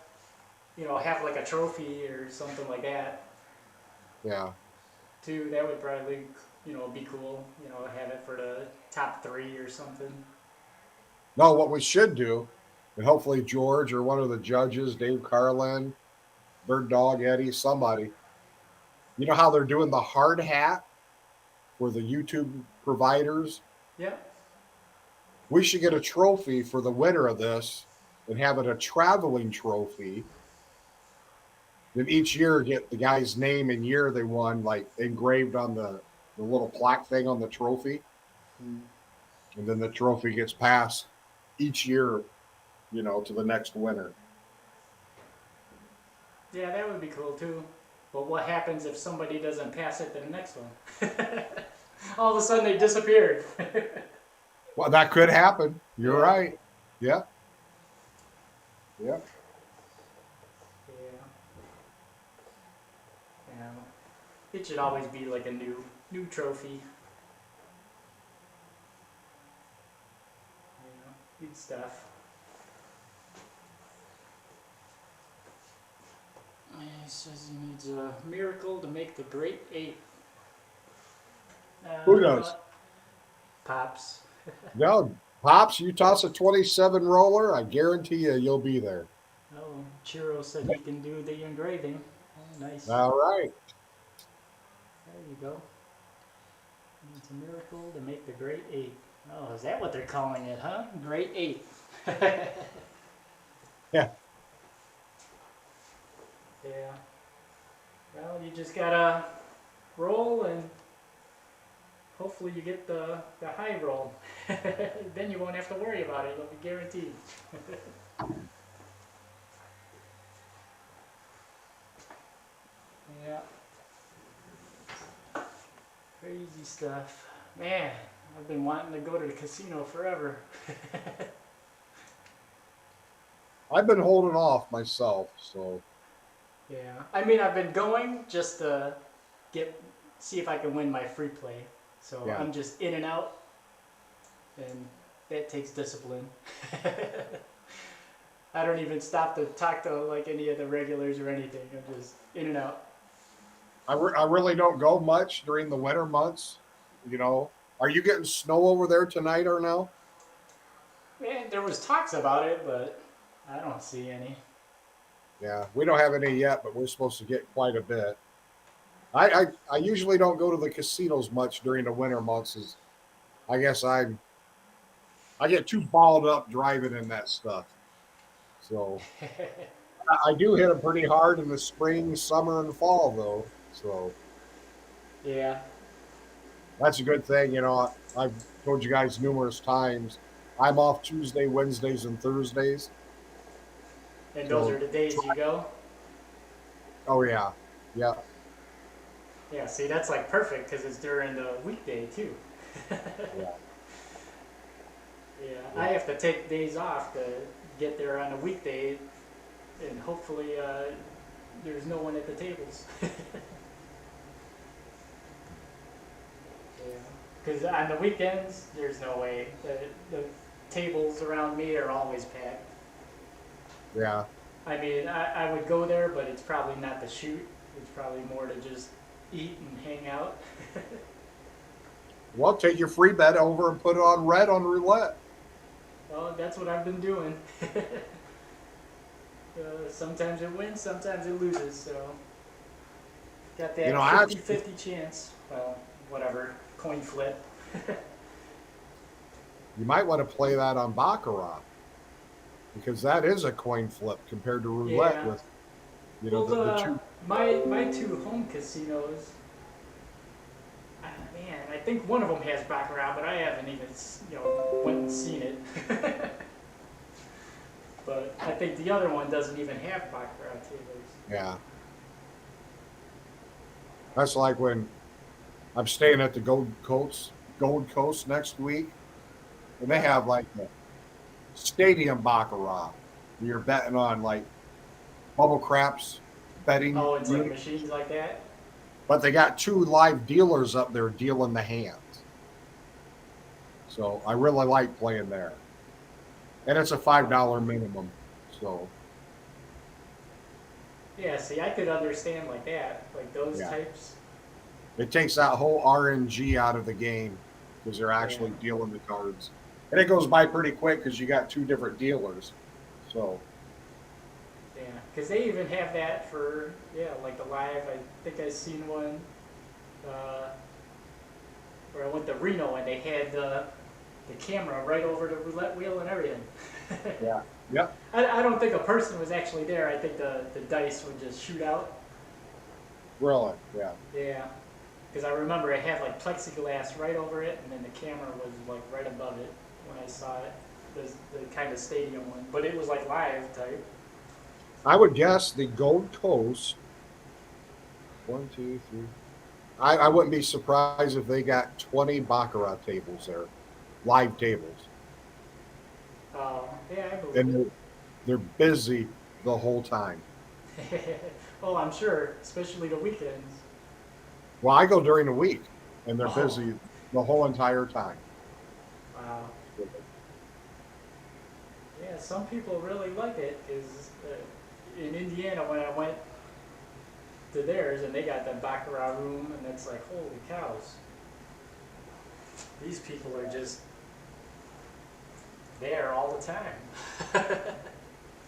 like a trophy or something like that yeah. too. That would probably, be cool. Have it for the top 3 or something. No, what we should do, and hopefully George or one of the judges, Dave Carlin, Bird Dog Eddie, somebody, you know how they're doing the hard hat for the YouTube providers? Yeah. We should get a trophy for the winner of this and have it a traveling trophy. Then each year get the guy's name and year they won, like engraved on the little plaque thing on the trophy. Mm. And then the trophy gets passed each year, to the next winner. Yeah, that would be cool too. But what happens if somebody doesn't pass it to the next one? All of a sudden they disappeared. Well, that could happen. You're Yeah. right. Yeah. Yeah. Yeah. Yeah. It should always be like a new trophy. Good stuff. He says he needs a miracle to make the great 8. Who knows? Pops. No, Pops, you toss a 27 roller, I guarantee you'll be there. Oh, Chiro said he can do the engraving. Oh, nice. All right. There you go. Needs a miracle to make the great 8. Oh, is that what they're calling it, huh? Grade 8. Yeah. Yeah. Well, you just gotta roll and hopefully you get the high roll. Then you won't have to worry about it. It'll be guaranteed. Yeah. Crazy stuff. Man, I've been wanting to go to the casino forever. I've been holding off myself, so Yeah. I mean, I've been going just to get see if I can win my free play. So yeah. I'm just in and out, and that takes discipline. I don't even stop to talk to like any of the regulars or anything. I'm just in and out. I really don't go much during the winter months. You know, are you getting snow over there tonight or no? Man, there was talks about it, but I don't see any. Yeah, we don't have any yet, but we're supposed to get quite a bit. I usually don't go to the casinos much during the winter months. Is I guess I get too balled up driving in that stuff. So I do hit them pretty hard in the spring, summer, and fall though. So Yeah, that's a good thing. I've told you guys numerous times. I'm off Tuesday, Wednesdays, and Thursdays. and those So are the days you go. oh yeah, yeah, Yeah, see, that's like perfect because it's during the weekday too. yeah, Yeah, I yeah. have to take days off to get there on a weekday, and hopefully there's no one at the tables. Yeah, because on the weekends there's no way. The tables around me are always packed. Yeah. I mean, I would go there, but it's probably not to shoot. It's probably more to just eat and hang out. Well, take your free bet over and put it on red on roulette. Well, that's what I've been doing. Sometimes it wins, sometimes it loses, so got that I actually, 50-50 chance. Well, whatever, coin flip. you might want to play that on baccarat because that is a coin flip compared to roulette Yeah. with Well, the two. my two home casinos. Man, I think one of them has baccarat, but I haven't even went and seen it. But I think the other one doesn't even have baccarat tables. Yeah, that's like when I'm staying at the Gold Coast next week, and they have like a stadium baccarat. Where you're betting on like bubble craps betting Oh, it's like units, machines like that. but they got two live dealers up there dealing the hands. So I really like playing there, and it's a $5 minimum. So Yeah, see, I could understand like that, like those yeah, types. it takes that whole RNG out of the game because they're Yeah, actually dealing the cards, and it goes by pretty quick because you got two different dealers. So yeah, because they even have that for like the live. I think I seen one uh, where I went to Reno and they had the camera right over the roulette wheel and everything. yeah, yep, I don't think a person was actually there. I think the dice would just shoot out. really, yeah. Yeah, because I remember it had like plexiglass right over it, and then the camera was like right above it when I saw it. The kind of stadium one, but it was like live type. I would guess the Gold Coast. One, two, three. I wouldn't be surprised if they got 20 baccarat tables there, live tables, Yeah, I believe and they're busy the whole time. it. Oh, I'm sure, especially the weekends. Well, I go during the week, and they're Oh, busy the whole entire time. wow. Yeah, some people really like it because in Indiana when I went to theirs and they got the baccarat room and it's like holy cows, these people are just there all the time.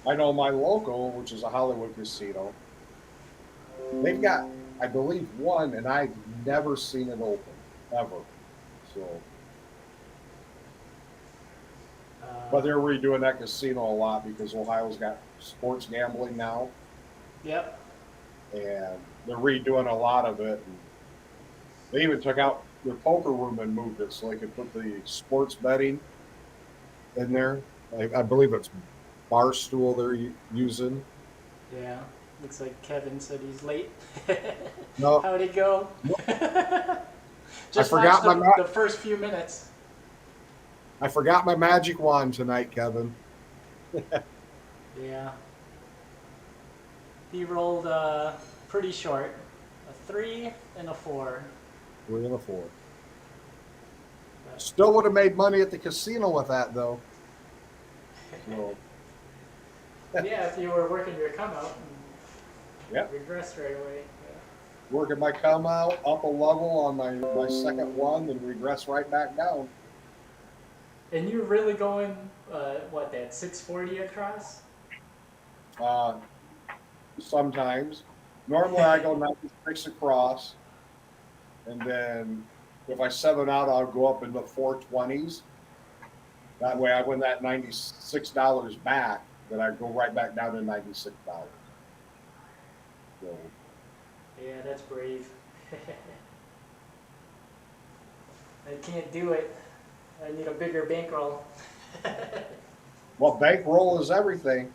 I know my local, which is a Hollywood casino, they've got, I believe, one, and I've never seen it open ever. So But they're redoing that casino a lot because Ohio's got sports gambling now, Yep. and they're redoing a lot of it. And they even took out their poker room and moved it so they could put the sports betting in there. I believe it's Barstool they're using. Yeah. Looks like Kevin said he's late. No, How'd it go? I Just watch forgot my the first few minutes. I forgot my magic wand tonight, Kevin. Yeah. He rolled pretty short. A 3 and a 4. 3 and a 4. But Still would have made money at the casino with that though. So, yeah, if you were working your come out yeah, and regress right away. working my come out up a level on my second one and regress right back down. Yeah. And you're really going, what, that 640 across? Uh, Sometimes, normally I go 96 across, and then if I 7 out, I'll go up into 420s. That way, I win that $96 back. Then I go right back down to $96. So, Yeah, that's brave. I can't do it. I need a bigger bankroll. well, bankroll is everything.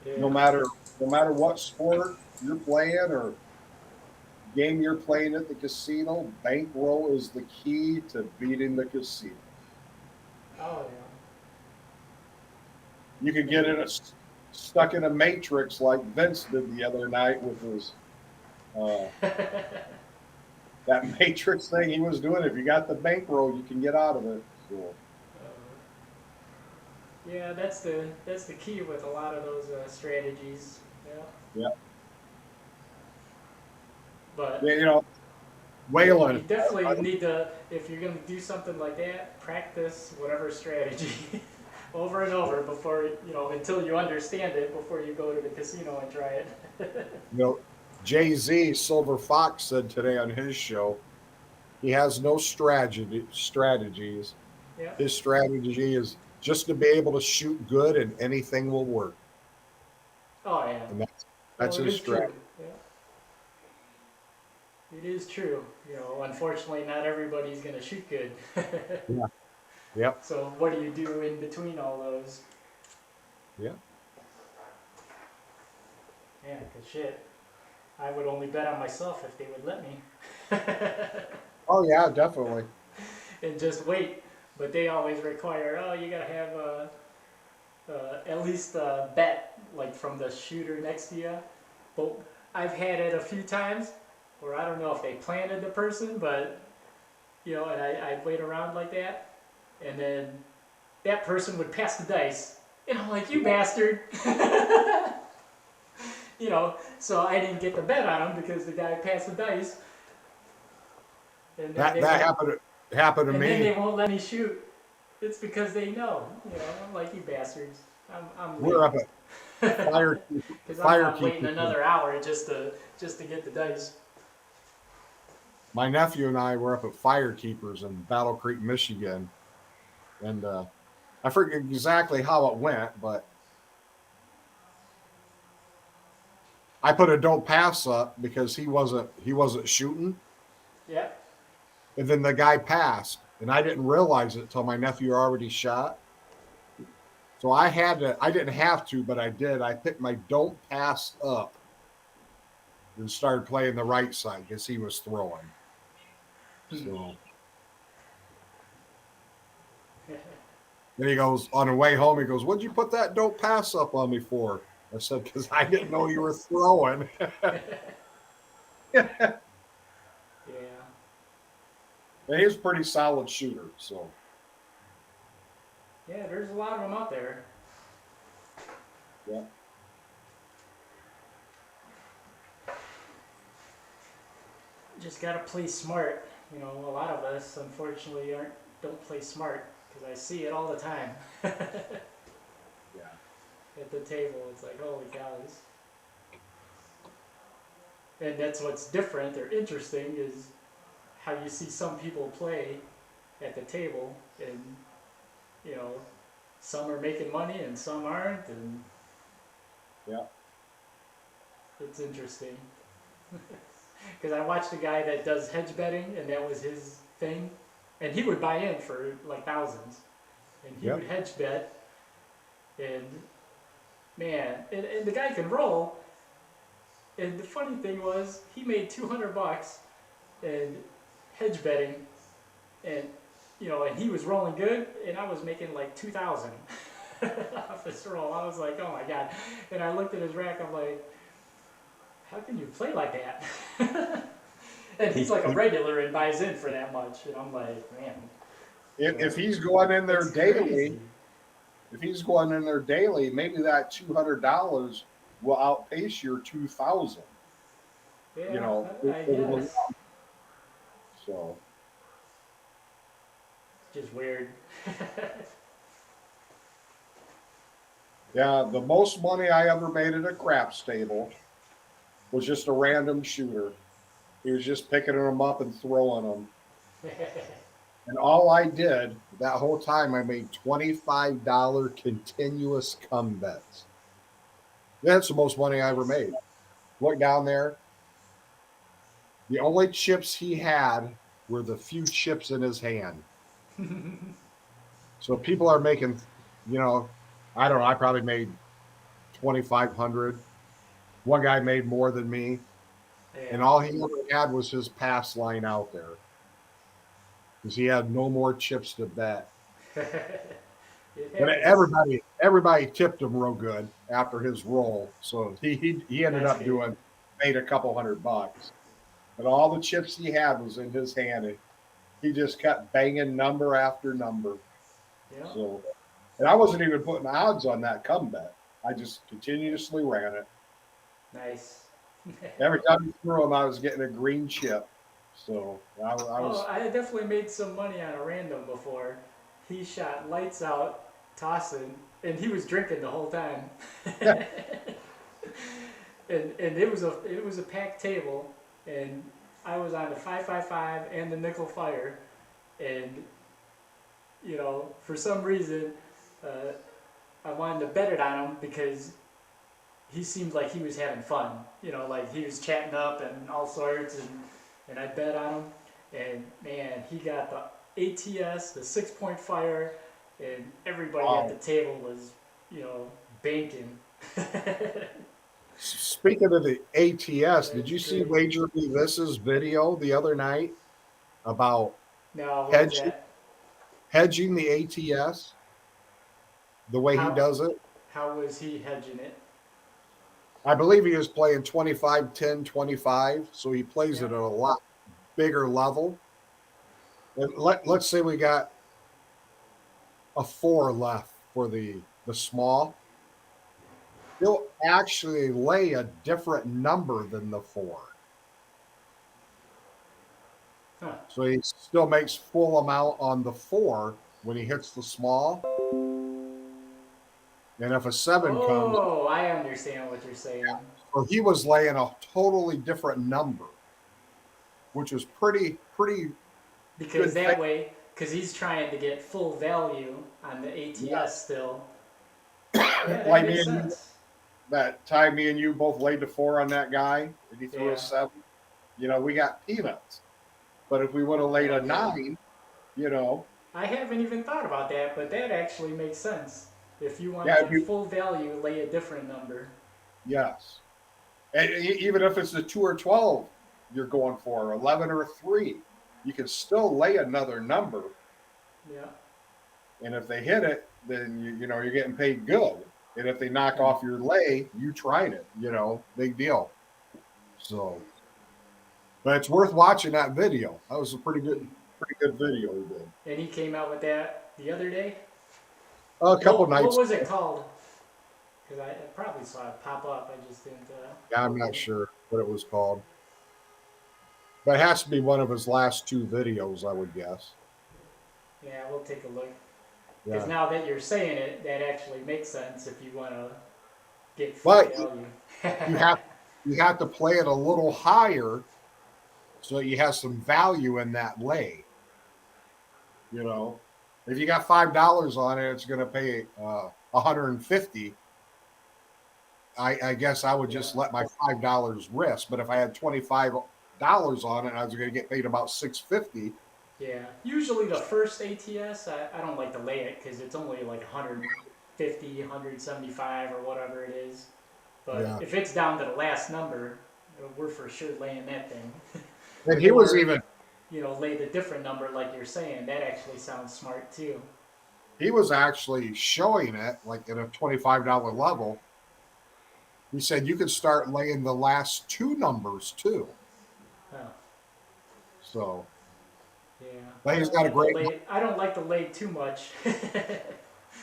No Yeah. matter no matter what sport you're playing or game you're playing at the casino, bankroll is the key to beating the casino. Oh, You can get stuck in a matrix like Vince did the other night with his uh, yeah. that matrix thing he was doing. If you got the bankroll, you can get out of it. So, Yeah, that's the key with a lot of those strategies. Yeah. yeah, But yeah, you Waylon. definitely need to, if you're gonna do something like that, practice whatever strategy over and over before until you understand it before you go to the casino and try it. You know, Jay Z Silver Fox said today on his show he has no strategies. Yeah. His strategy is just to be able to shoot good, and anything will work. Oh yeah. And that's Well, it his is true. strategy. Yeah. It is true. Unfortunately, not everybody's gonna shoot good. Yeah. Yep. So what do you do in between all those? Yeah. Yeah, 'cause shit, I would only bet on myself if they would let me. Oh yeah, definitely. And just wait. But they always require, oh, you gotta have at least a bet, like from the shooter next to you. But I've had it a few times where I don't know if they planted the person, but, and I'd wait around like that. And then that person would pass the dice. And I'm like, you bastard. So I didn't get the bet on him because the guy passed the dice. And then That happened to and then they me. won't let me shoot. It's because they know, I'm like, you bastards. I'm We're late up at fire because I'm not waiting firekeeper. another hour just to get the dice. My nephew and I were up at Firekeepers in Battle Creek, Michigan, and I forget exactly how it went, but I put a don't pass up because he wasn't shooting, Yeah. and then the guy passed, and I didn't realize it until my nephew already shot. So I didn't have to, but I did. I picked my don't pass up and started playing the right side because he was throwing. So then he goes on the way home. He goes, "What'd you put that don't pass up on me for?" I said, "Because I didn't know you were throwing." And Yeah. he's a pretty solid shooter. So Yeah, there's a lot of them out there. yeah, Just gotta play smart. A lot of us, unfortunately, don't play smart because I see it all the time yeah, at the table. It's like, holy cows. And that's what's different or interesting is how you see some people play at the table and, you know, some are making money and some aren't, and Yeah. it's interesting. Because I watched a guy that does hedge betting, and that was his thing, and he would buy in for like thousands, and he Yep. would hedge bet, and man, and the guy can roll. And the funny thing was, he made $200 and hedge betting, and and he was rolling good, and I was making like 2,000 off this roll. I was like, oh my god! And I looked at his rack. I'm like, how can you play like that? And he's like a regular and buys in for that much, and I'm like, man, If he's going in there that's daily, crazy. if he's going in there daily, maybe that $200 will outpace your 2,000. You Yeah, know, I over the guess. so Just weird. yeah. The most money I ever made at a craps table was just a random shooter. He was just picking them up and throwing them. And all I did that whole time, I made $25 continuous come bets. That's the most money I ever Nice. made. Look down there. The only chips he had were the few chips in his hand. So people are making, I don't know. I probably made 2,500. One guy made more than me, and Yeah. all he ever had was his pass line out there because he had no more chips to bet. It But happens. everybody tipped him real good after his roll, so he ended That's up good. made a couple $100. But all the chips he had was in his hand. And he just kept banging number after number. Yeah. So, and I wasn't even putting odds on that comeback. I just continuously ran it. Nice. Every time you threw him, I was getting a green chip. So I Oh, was, I definitely made some money on a random before. He shot lights out, tossing, and he was drinking the whole time. And it was a packed table, and I was on the 555 and the nickel fire, and for some reason, uh, I wanted to bet it on him because he seemed like he was having fun. Like he was chatting up and all sorts, and I bet on him, and man, he got the ATS, the 6 point fire, and everybody at the wow. table was, banking. Speaking of the ATS, did It's you see crazy. Wager Me This's video the other night about Now, what was hedging that? hedging the ATS the way he How does it? how was he hedging it? I believe he was playing 25, 10, 25. So he plays Yeah. it at a lot bigger level. And let's say we got a four left for the small. He'll actually lay a different number than the four. Huh. So he still makes full amount on the four when he hits the small. And if a seven comes, Oh, I understand what you're saying. so he was laying a totally different number, which was pretty Because good thing. that way, because he's trying to get full value on the Yeah. ATS still. Yeah, that Like me makes and you, sense. that time me and you both laid the four on that guy, and he threw a Yeah. seven. We got peanuts. But if we would have laid a Okay. nine, you know, I haven't even thought about that, but that actually makes sense. If you want to yeah, get full value, lay a different number. yes. And even if it's a 2 or 12 you're going for, 11 or 3, you can still lay another number. Yeah. And if they hit it, then you're getting paid good. And if they knock Hmm. off your lay, you tried it. Big deal. So, but it's worth watching that video. That was a pretty good video he did. And he came out with that the other day. A couple What nights was it ago. called? Because I probably saw it pop up. I just didn't Yeah, I'm look not at it. sure what it was called, but it has to be one of his last two videos, I would guess. Yeah, we'll take a look. Because Yeah, now that you're saying it, that actually makes sense if you want to get full but value. you have you have to play it a little higher so you have some value in that lay. You know, If you got $5 on it, it's going to pay 150. I guess I would just Yeah. let my $5 risk. But if I had $25 on it, I was going to get paid about 650. Yeah. Usually the first ATS, I don't like to lay it because it's only like 150, 175 or whatever it is. But Yeah, if it's down to the last number, we're for sure laying that thing. and he was Or, even lay the different number like you're saying. That actually sounds smart too. he was actually showing it like at a $25 level. He said you could start laying the last two numbers too. Oh, So, yeah. but I he's don't got a like to great. lay. I don't like to lay too much,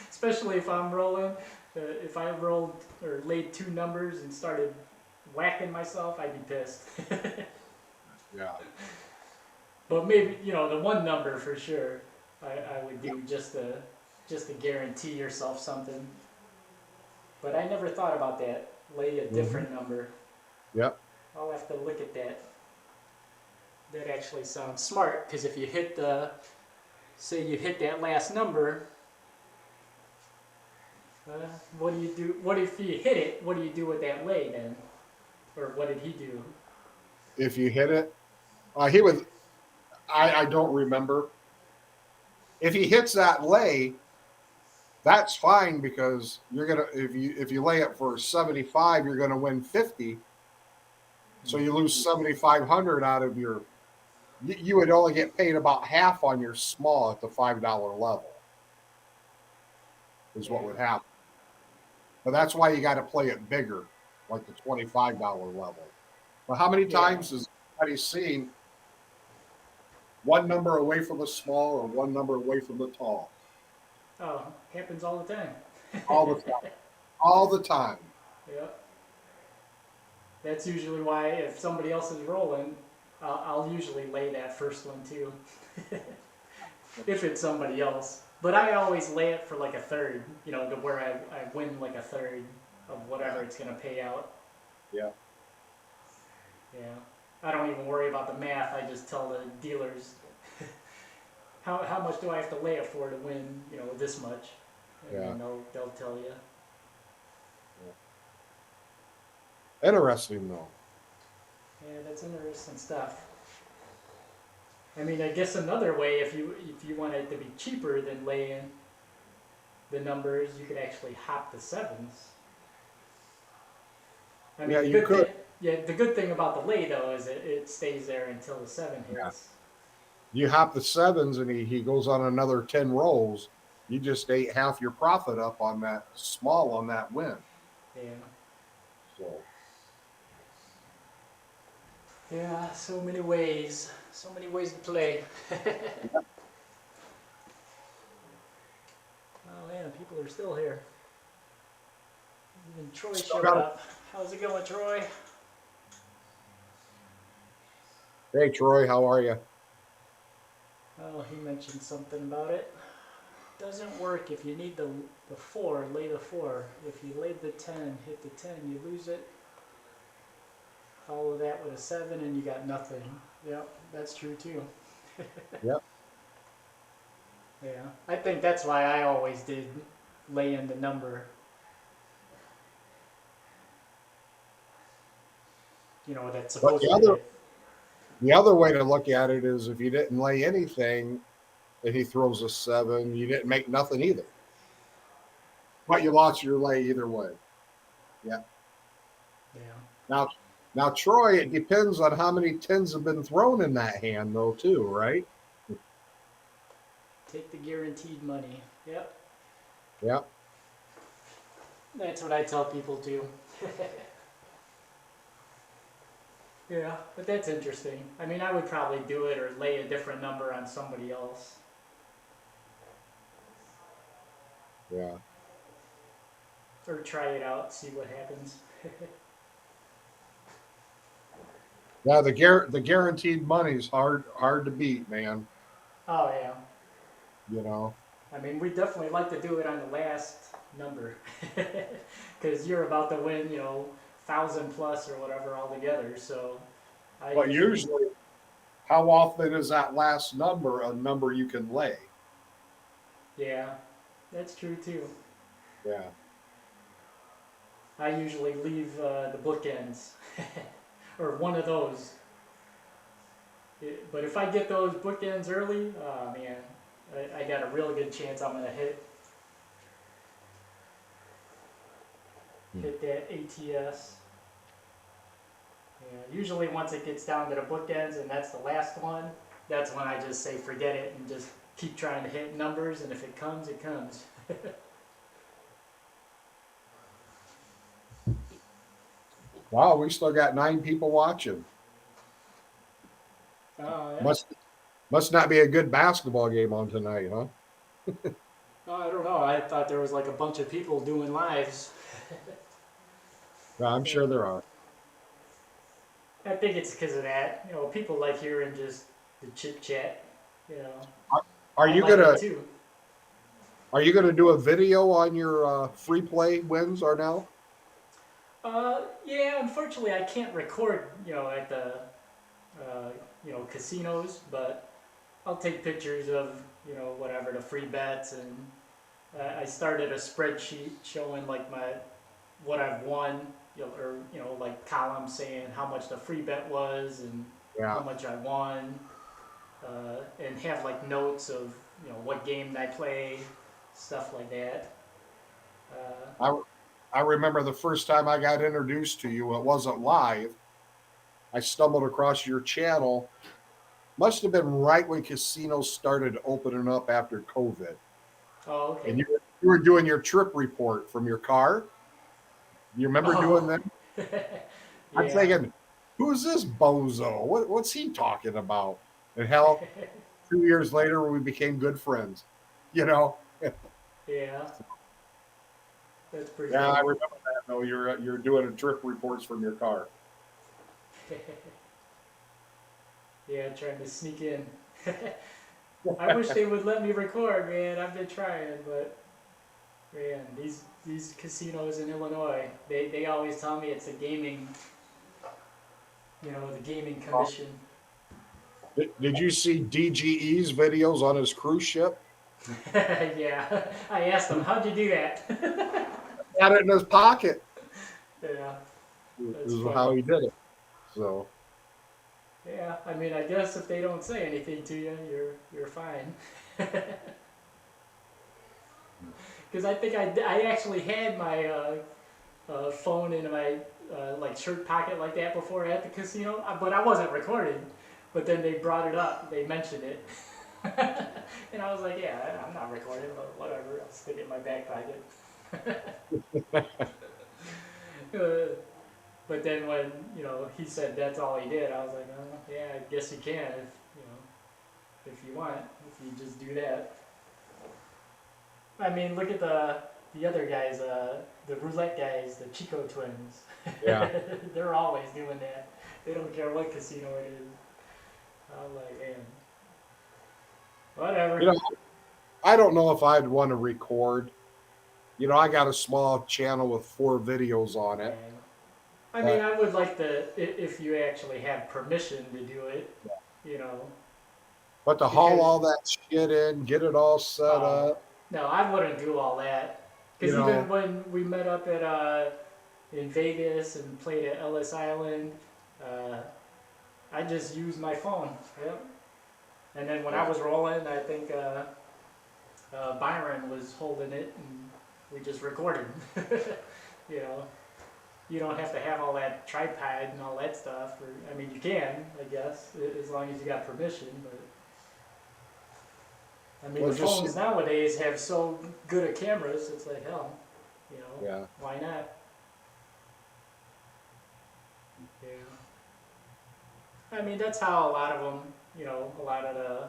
especially if I'm rolling. If I rolled or laid two numbers and started whacking myself, I'd be pissed. Yeah, But maybe the one number for sure. I would do just to guarantee yourself something. But I never thought about that. Lay a mm-hmm. different number. Yep. I'll have to look at that. That actually sounds smart because if you hit say you hit that last number, uh, what do you do? What if you hit it? What do you do with that lay then? Or what did he do? If you hit it, he would. I don't remember. If he hits that lay, that's fine because you're gonna if you lay it for 75, you're gonna win 50. So you lose 7,500 out of your. You would only get paid about half on your small at the $5 level. Is what Yeah, would happen. But that's why you got to play it bigger, like the $25 level. But how many yeah. times has anybody seen one number away from the small or one number away from the tall? Oh, happens all the time. All the time. All the time. Yeah. That's usually why if somebody else is rolling, I'll usually lay that first one too. If it's somebody else. But I always lay it for like a third, to where I win like a third of whatever Yeah. it's going to pay out. Yeah. Yeah. I don't even worry about the math. I just tell the dealers how much do I have to lay it for to win, this much. And Yeah. then they'll tell you. Interesting though. Yeah, that's interesting stuff. I mean, I guess another way, if you want it to be cheaper than laying the numbers, you could actually hop the sevens. I mean, Yeah, the you good could. thing, yeah, the good thing about the lay though is it stays there until the seven Yeah. hits. You hop the sevens and he goes on another 10 rolls. You just ate half your profit up on that small on that win. Yeah, So yeah, so many ways to play. Oh man, people are still here. Even Troy still showed got. up. How's it going, Troy? Hey Troy, how are you? Oh, he mentioned something about it. Doesn't work if you need the four, lay the four. If you laid the 10, hit the 10, you lose it. Follow that with a 7 and you got nothing. Yep, that's true too. Yep. Yeah, I think that's why I always did lay in the number. That's But supposed to hit. the other way to look at it is if you didn't lay anything and he throws a 7, you didn't make nothing either. But you lost your lay either way. Yeah. Yeah. Now now Troy, it depends on how many tens have been thrown in that hand though, too, right? Take the guaranteed money. Yep. Yeah. That's what I tell people too. Yeah, but that's interesting. I mean, I would probably do it or lay a different number on somebody else. Yeah. Or try it out, see what happens. Yeah, the guaranteed money's hard to beat, man. Oh, yeah. You know. I mean, we definitely like to do it on the last number. Because you're about to win, 1,000 plus or whatever altogether. So I But usually, usually how often is that last number a number you can lay? Yeah, that's true too. Yeah. I usually leave the bookends, or one of those. But if I get those bookends early, oh man, I got a real good chance I'm gonna Hmm. hit that ATS. Yeah, usually once it gets down to the bookends and that's the last one, that's when I just say forget it and just keep trying to hit numbers, and if it comes, it comes. Wow, we still got 9 people watching. Oh yeah. Must not be a good basketball game on tonight, huh? Oh, I don't know. I thought there was like a bunch of people doing lives. Yeah, I'm Yeah. sure there are. I think it's because of that. You know, people like hearing just the chit chat. You know, Are, are I you like it gonna too. are you gonna do a video on your free play wins or now? Yeah. Unfortunately, I can't record. You know, at the uh, casinos, but I'll take pictures of whatever the free bets, and I started a spreadsheet showing like my what I've won, or like columns saying how much the free bet was and how Yeah. much I won, and have like notes of what game I play, stuff like that. Uh, I I remember the first time I got introduced to you, it wasn't live. I stumbled across your channel. Must have been right when casinos started opening up after COVID. oh, And okay. you were doing your trip report from your car. You remember doing Oh, that? I'm yeah, thinking, who's this bozo? What's he talking about? And hell, 2 years later, we became good friends. You know? yeah. That's pretty Yeah, I funny. remember that. though. You're doing trip reports from your car. Yeah, trying to sneak in. I wish they would let me record, man. I've been trying, but man, these casinos in Illinois, they always tell me it's a gaming, the gaming commission. Did you see DGE's videos on his cruise ship? Yeah, I asked them, how'd you do that? Had it in his pocket. Yeah, This that's is funny. how he did it. So Yeah, I mean, I guess if they don't say anything to you, you're fine. Because I think I actually had my phone in my like shirt pocket like that before at the casino, but I wasn't recording. But then they brought it up, they mentioned it, and I was like, yeah, I'm not recording, but whatever, I'll stick it in my back pocket. Uh, but then when he said that's all he did, I was like, yeah, I guess you can if you want, if you just do that. I mean, look at the other guys, the roulette guys, the Chico twins. yeah, They're always doing that. They don't care what casino it is. I'm like, man, you whatever. know, I don't know if I'd want to record. I got a small channel with 4 videos on it, And I mean, but I would like if you actually have permission to do it, you know, to haul because all that shit in, get it all set oh up, no, I wouldn't do all that. you Because even know, when we met up at in Vegas and played at Ellis Island, uh, I just used my phone. Yep. And then when I yeah. was rolling, I think Byron was holding it, and we just recorded. you know, you don't have to have all that tripod and all that stuff. Or I mean, you can, I guess, as long as you got permission. But I mean, Well, the just phones nowadays have so good at cameras. It's like hell. yeah. Why not? Yeah. I mean, that's how a lot of them. A lot of the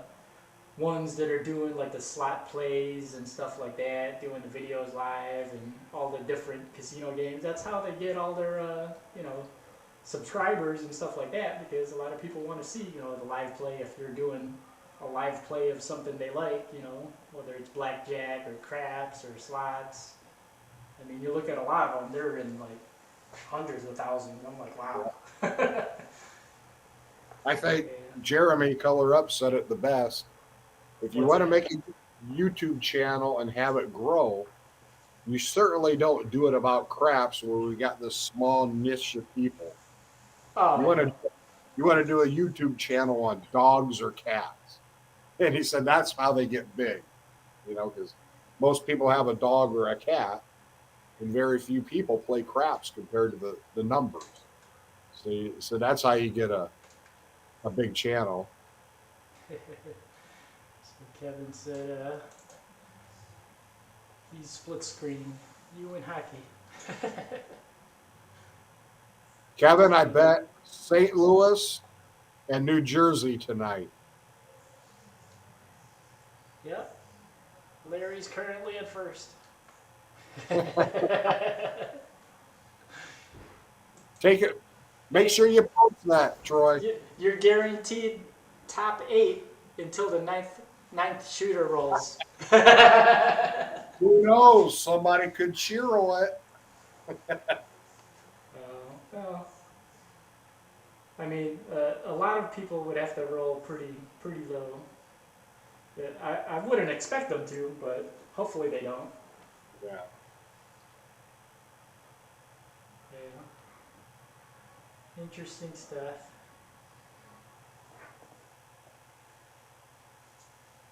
ones that are doing like the slot plays and stuff like that, doing the videos live and all the different casino games. That's how they get all their subscribers and stuff like that, because a lot of people want to see the live play if you're doing a live play of something they like, whether it's blackjack or craps or slots. I mean, you look at a lot of them; they're in like hundreds of thousands. I'm like, wow. I think Yeah. Jeremy Color Up said it the best. If you What's want to that? make a, YouTube channel and have it grow, you certainly don't do it about craps where we got this small niche of people. Oh You want yeah. to you want to do a YouTube channel on dogs or cats. And he said that's how they get big, because most people have a dog or a cat, and very few people play craps compared to the numbers. So that's how you get a big channel. So Kevin said he's split screen. You in hockey. Kevin, I bet St. Louis and New Jersey tonight. Yep. Larry's currently at first. Take it. Make sure you post that, Troy. You're guaranteed top 8 until the ninth shooter rolls. Who knows? Somebody could cheer it. Well, I mean, a lot of people would have to roll pretty low. I wouldn't expect them to, but hopefully they don't. Yeah. Yeah. Interesting stuff.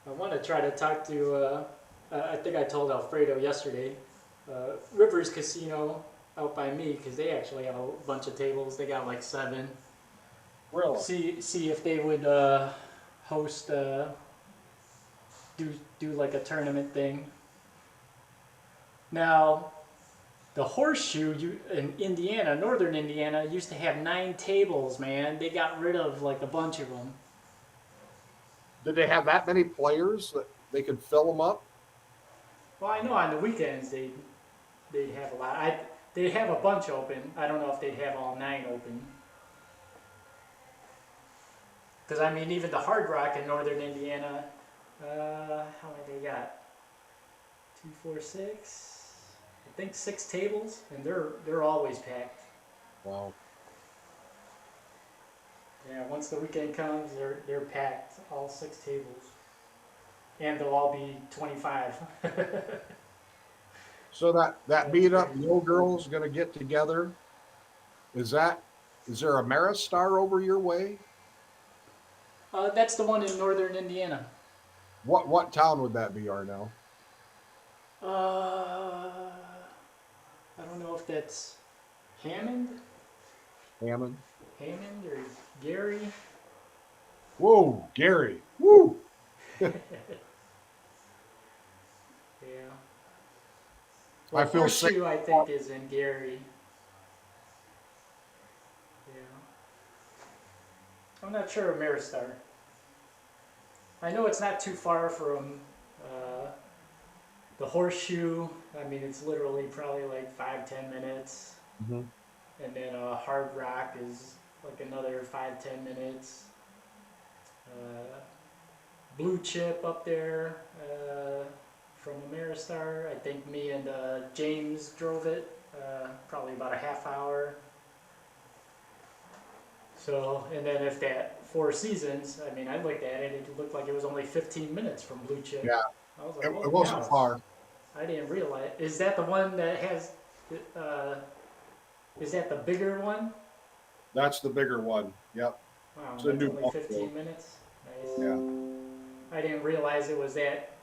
I want to try to talk to, I think I told Alfredo yesterday, Rivers Casino out by me, because they actually have a bunch of tables. They got like 7. Really? See if they would host, do like a tournament thing. Now, the Horseshoe in Indiana, northern Indiana, used to have 9 tables, man. They got rid of like a bunch of them. Did they have that many players that they could fill them up? Well, I know on the weekends they'd have a lot. They'd have a bunch open. I don't know if they'd have all 9 open. Because I mean, even the Hard Rock in northern Indiana, how many they got? 2, 4, 6. I think 6 tables, and they're always packed. Wow. Yeah, once the weekend comes, they're packed, all 6 tables, and they'll all be 25. So that beat up little girl's going to get together. Is there a Maristar over your way? That's the one in northern Indiana. What town would that be, Arnell? I don't know if that's Hammond, Hammond. or Gary. Whoa, Gary. Woo. Yeah. I feel sick. Horseshoe, I think, is in Gary. Yeah. I'm not sure of Maristar. I know it's not too far from the Horseshoe. I mean, it's literally probably like 5-10 minutes. Mm-hmm. And then Hard Rock is like another 5-10 minutes. Blue Chip up there from Ameristar. I think me and James drove it, probably about a half hour. So, and then if that Four Seasons, I mean, I looked at it, it looked like it was only 15 minutes from Blue Chip. Yeah, I was like, it wasn't far. I didn't realize. Is that the one that has, is that the bigger one? That's the bigger one. Yep. Wow, It's that's a new only 15 minutes. Nice. Yeah. I didn't realize it was that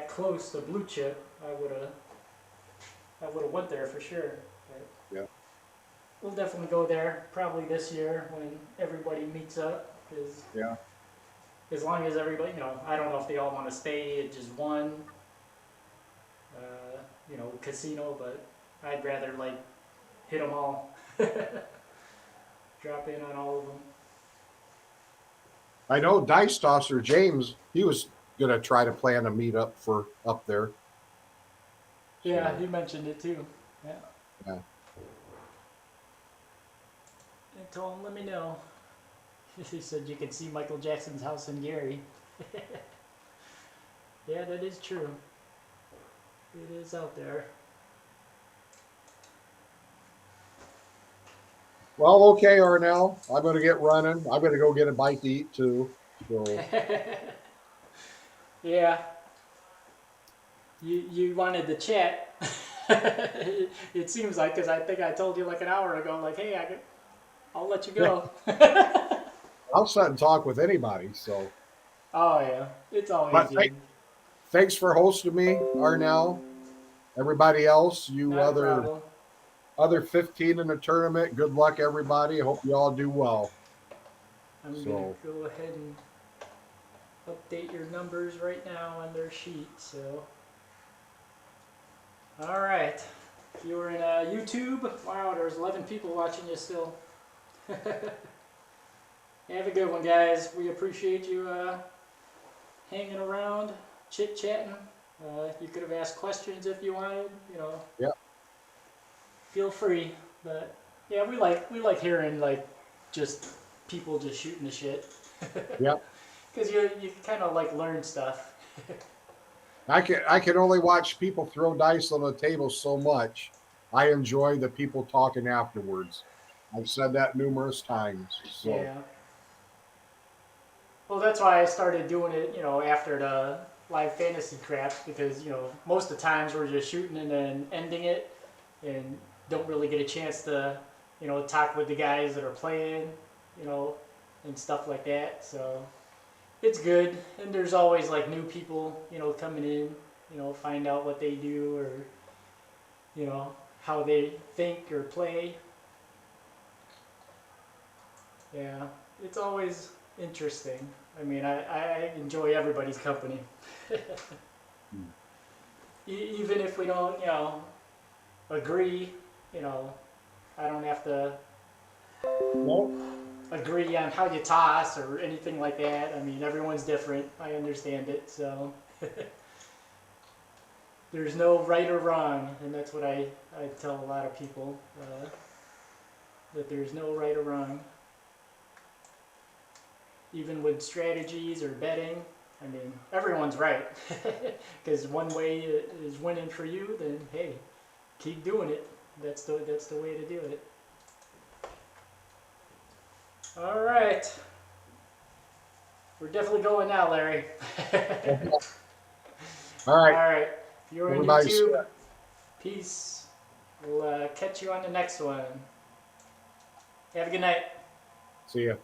close to Blue Chip. I would have went there for sure. But Yeah. we'll definitely go there probably this year when everybody meets up. Cause Yeah. as long as everybody, I don't know if they all want to stay at just one, casino, but I'd rather like hit them all. Drop in on all of them. I know Dice Tosser James, he was going to try to plan a meetup for up there. Yeah, he mentioned it too. Yeah. Yeah. I told him, let me know. He said you could see Michael Jackson's house in Gary. Yeah, that is true. It is out there. Well, okay, Arnell. I'm going to get running. I'm going to go get a bite to eat too. So Yeah, You wanted the chat. It seems like, because I think I told you like an hour ago, like, hey, I'll let you Yeah, go. I'll sit and talk with anybody. So, Oh yeah, it's always but good. thanks for hosting me, Arnell. Everybody else, you Not a problem. other 15 in the tournament. Good luck, everybody. I hope you all do well. I'm gonna So, go ahead and update your numbers right now on their sheet. So, all right. If you were in YouTube, wow, there's 11 people watching you still. Have a good one, guys. We appreciate you hanging around, chit chatting. You could have asked questions if you wanted. yeah, Feel free. But yeah, we like hearing like just people just shooting the shit yeah. because you kind of like learn stuff. I can only watch people throw dice on the table so much. I enjoy the people talking afterwards. I've said that numerous times. So, Yeah. Well, that's why I started doing it. After the live fantasy crap, because most of the times we're just shooting and then ending it, and don't really get a chance to talk with the guys that are playing, you know, and stuff like that. So it's good, and there's always like new people, coming in, find out what they do or how they think or play. Yeah, it's always interesting. I mean, I enjoy everybody's company. Even if we don't, agree, you know, I don't have to well, agree on how you toss or anything like that. I mean, everyone's different. I understand it. So there's no right or wrong, and that's what I tell a lot of people, that there's no right or wrong. Even with strategies or betting, I mean, everyone's right. Because one way is winning for you, then hey, keep doing it. That's the way to do it. All right, we're definitely going now, Larry. all All right. right, if you're on Everybody's YouTube, peace. We'll catch you on the next one. Have a good night. see ya.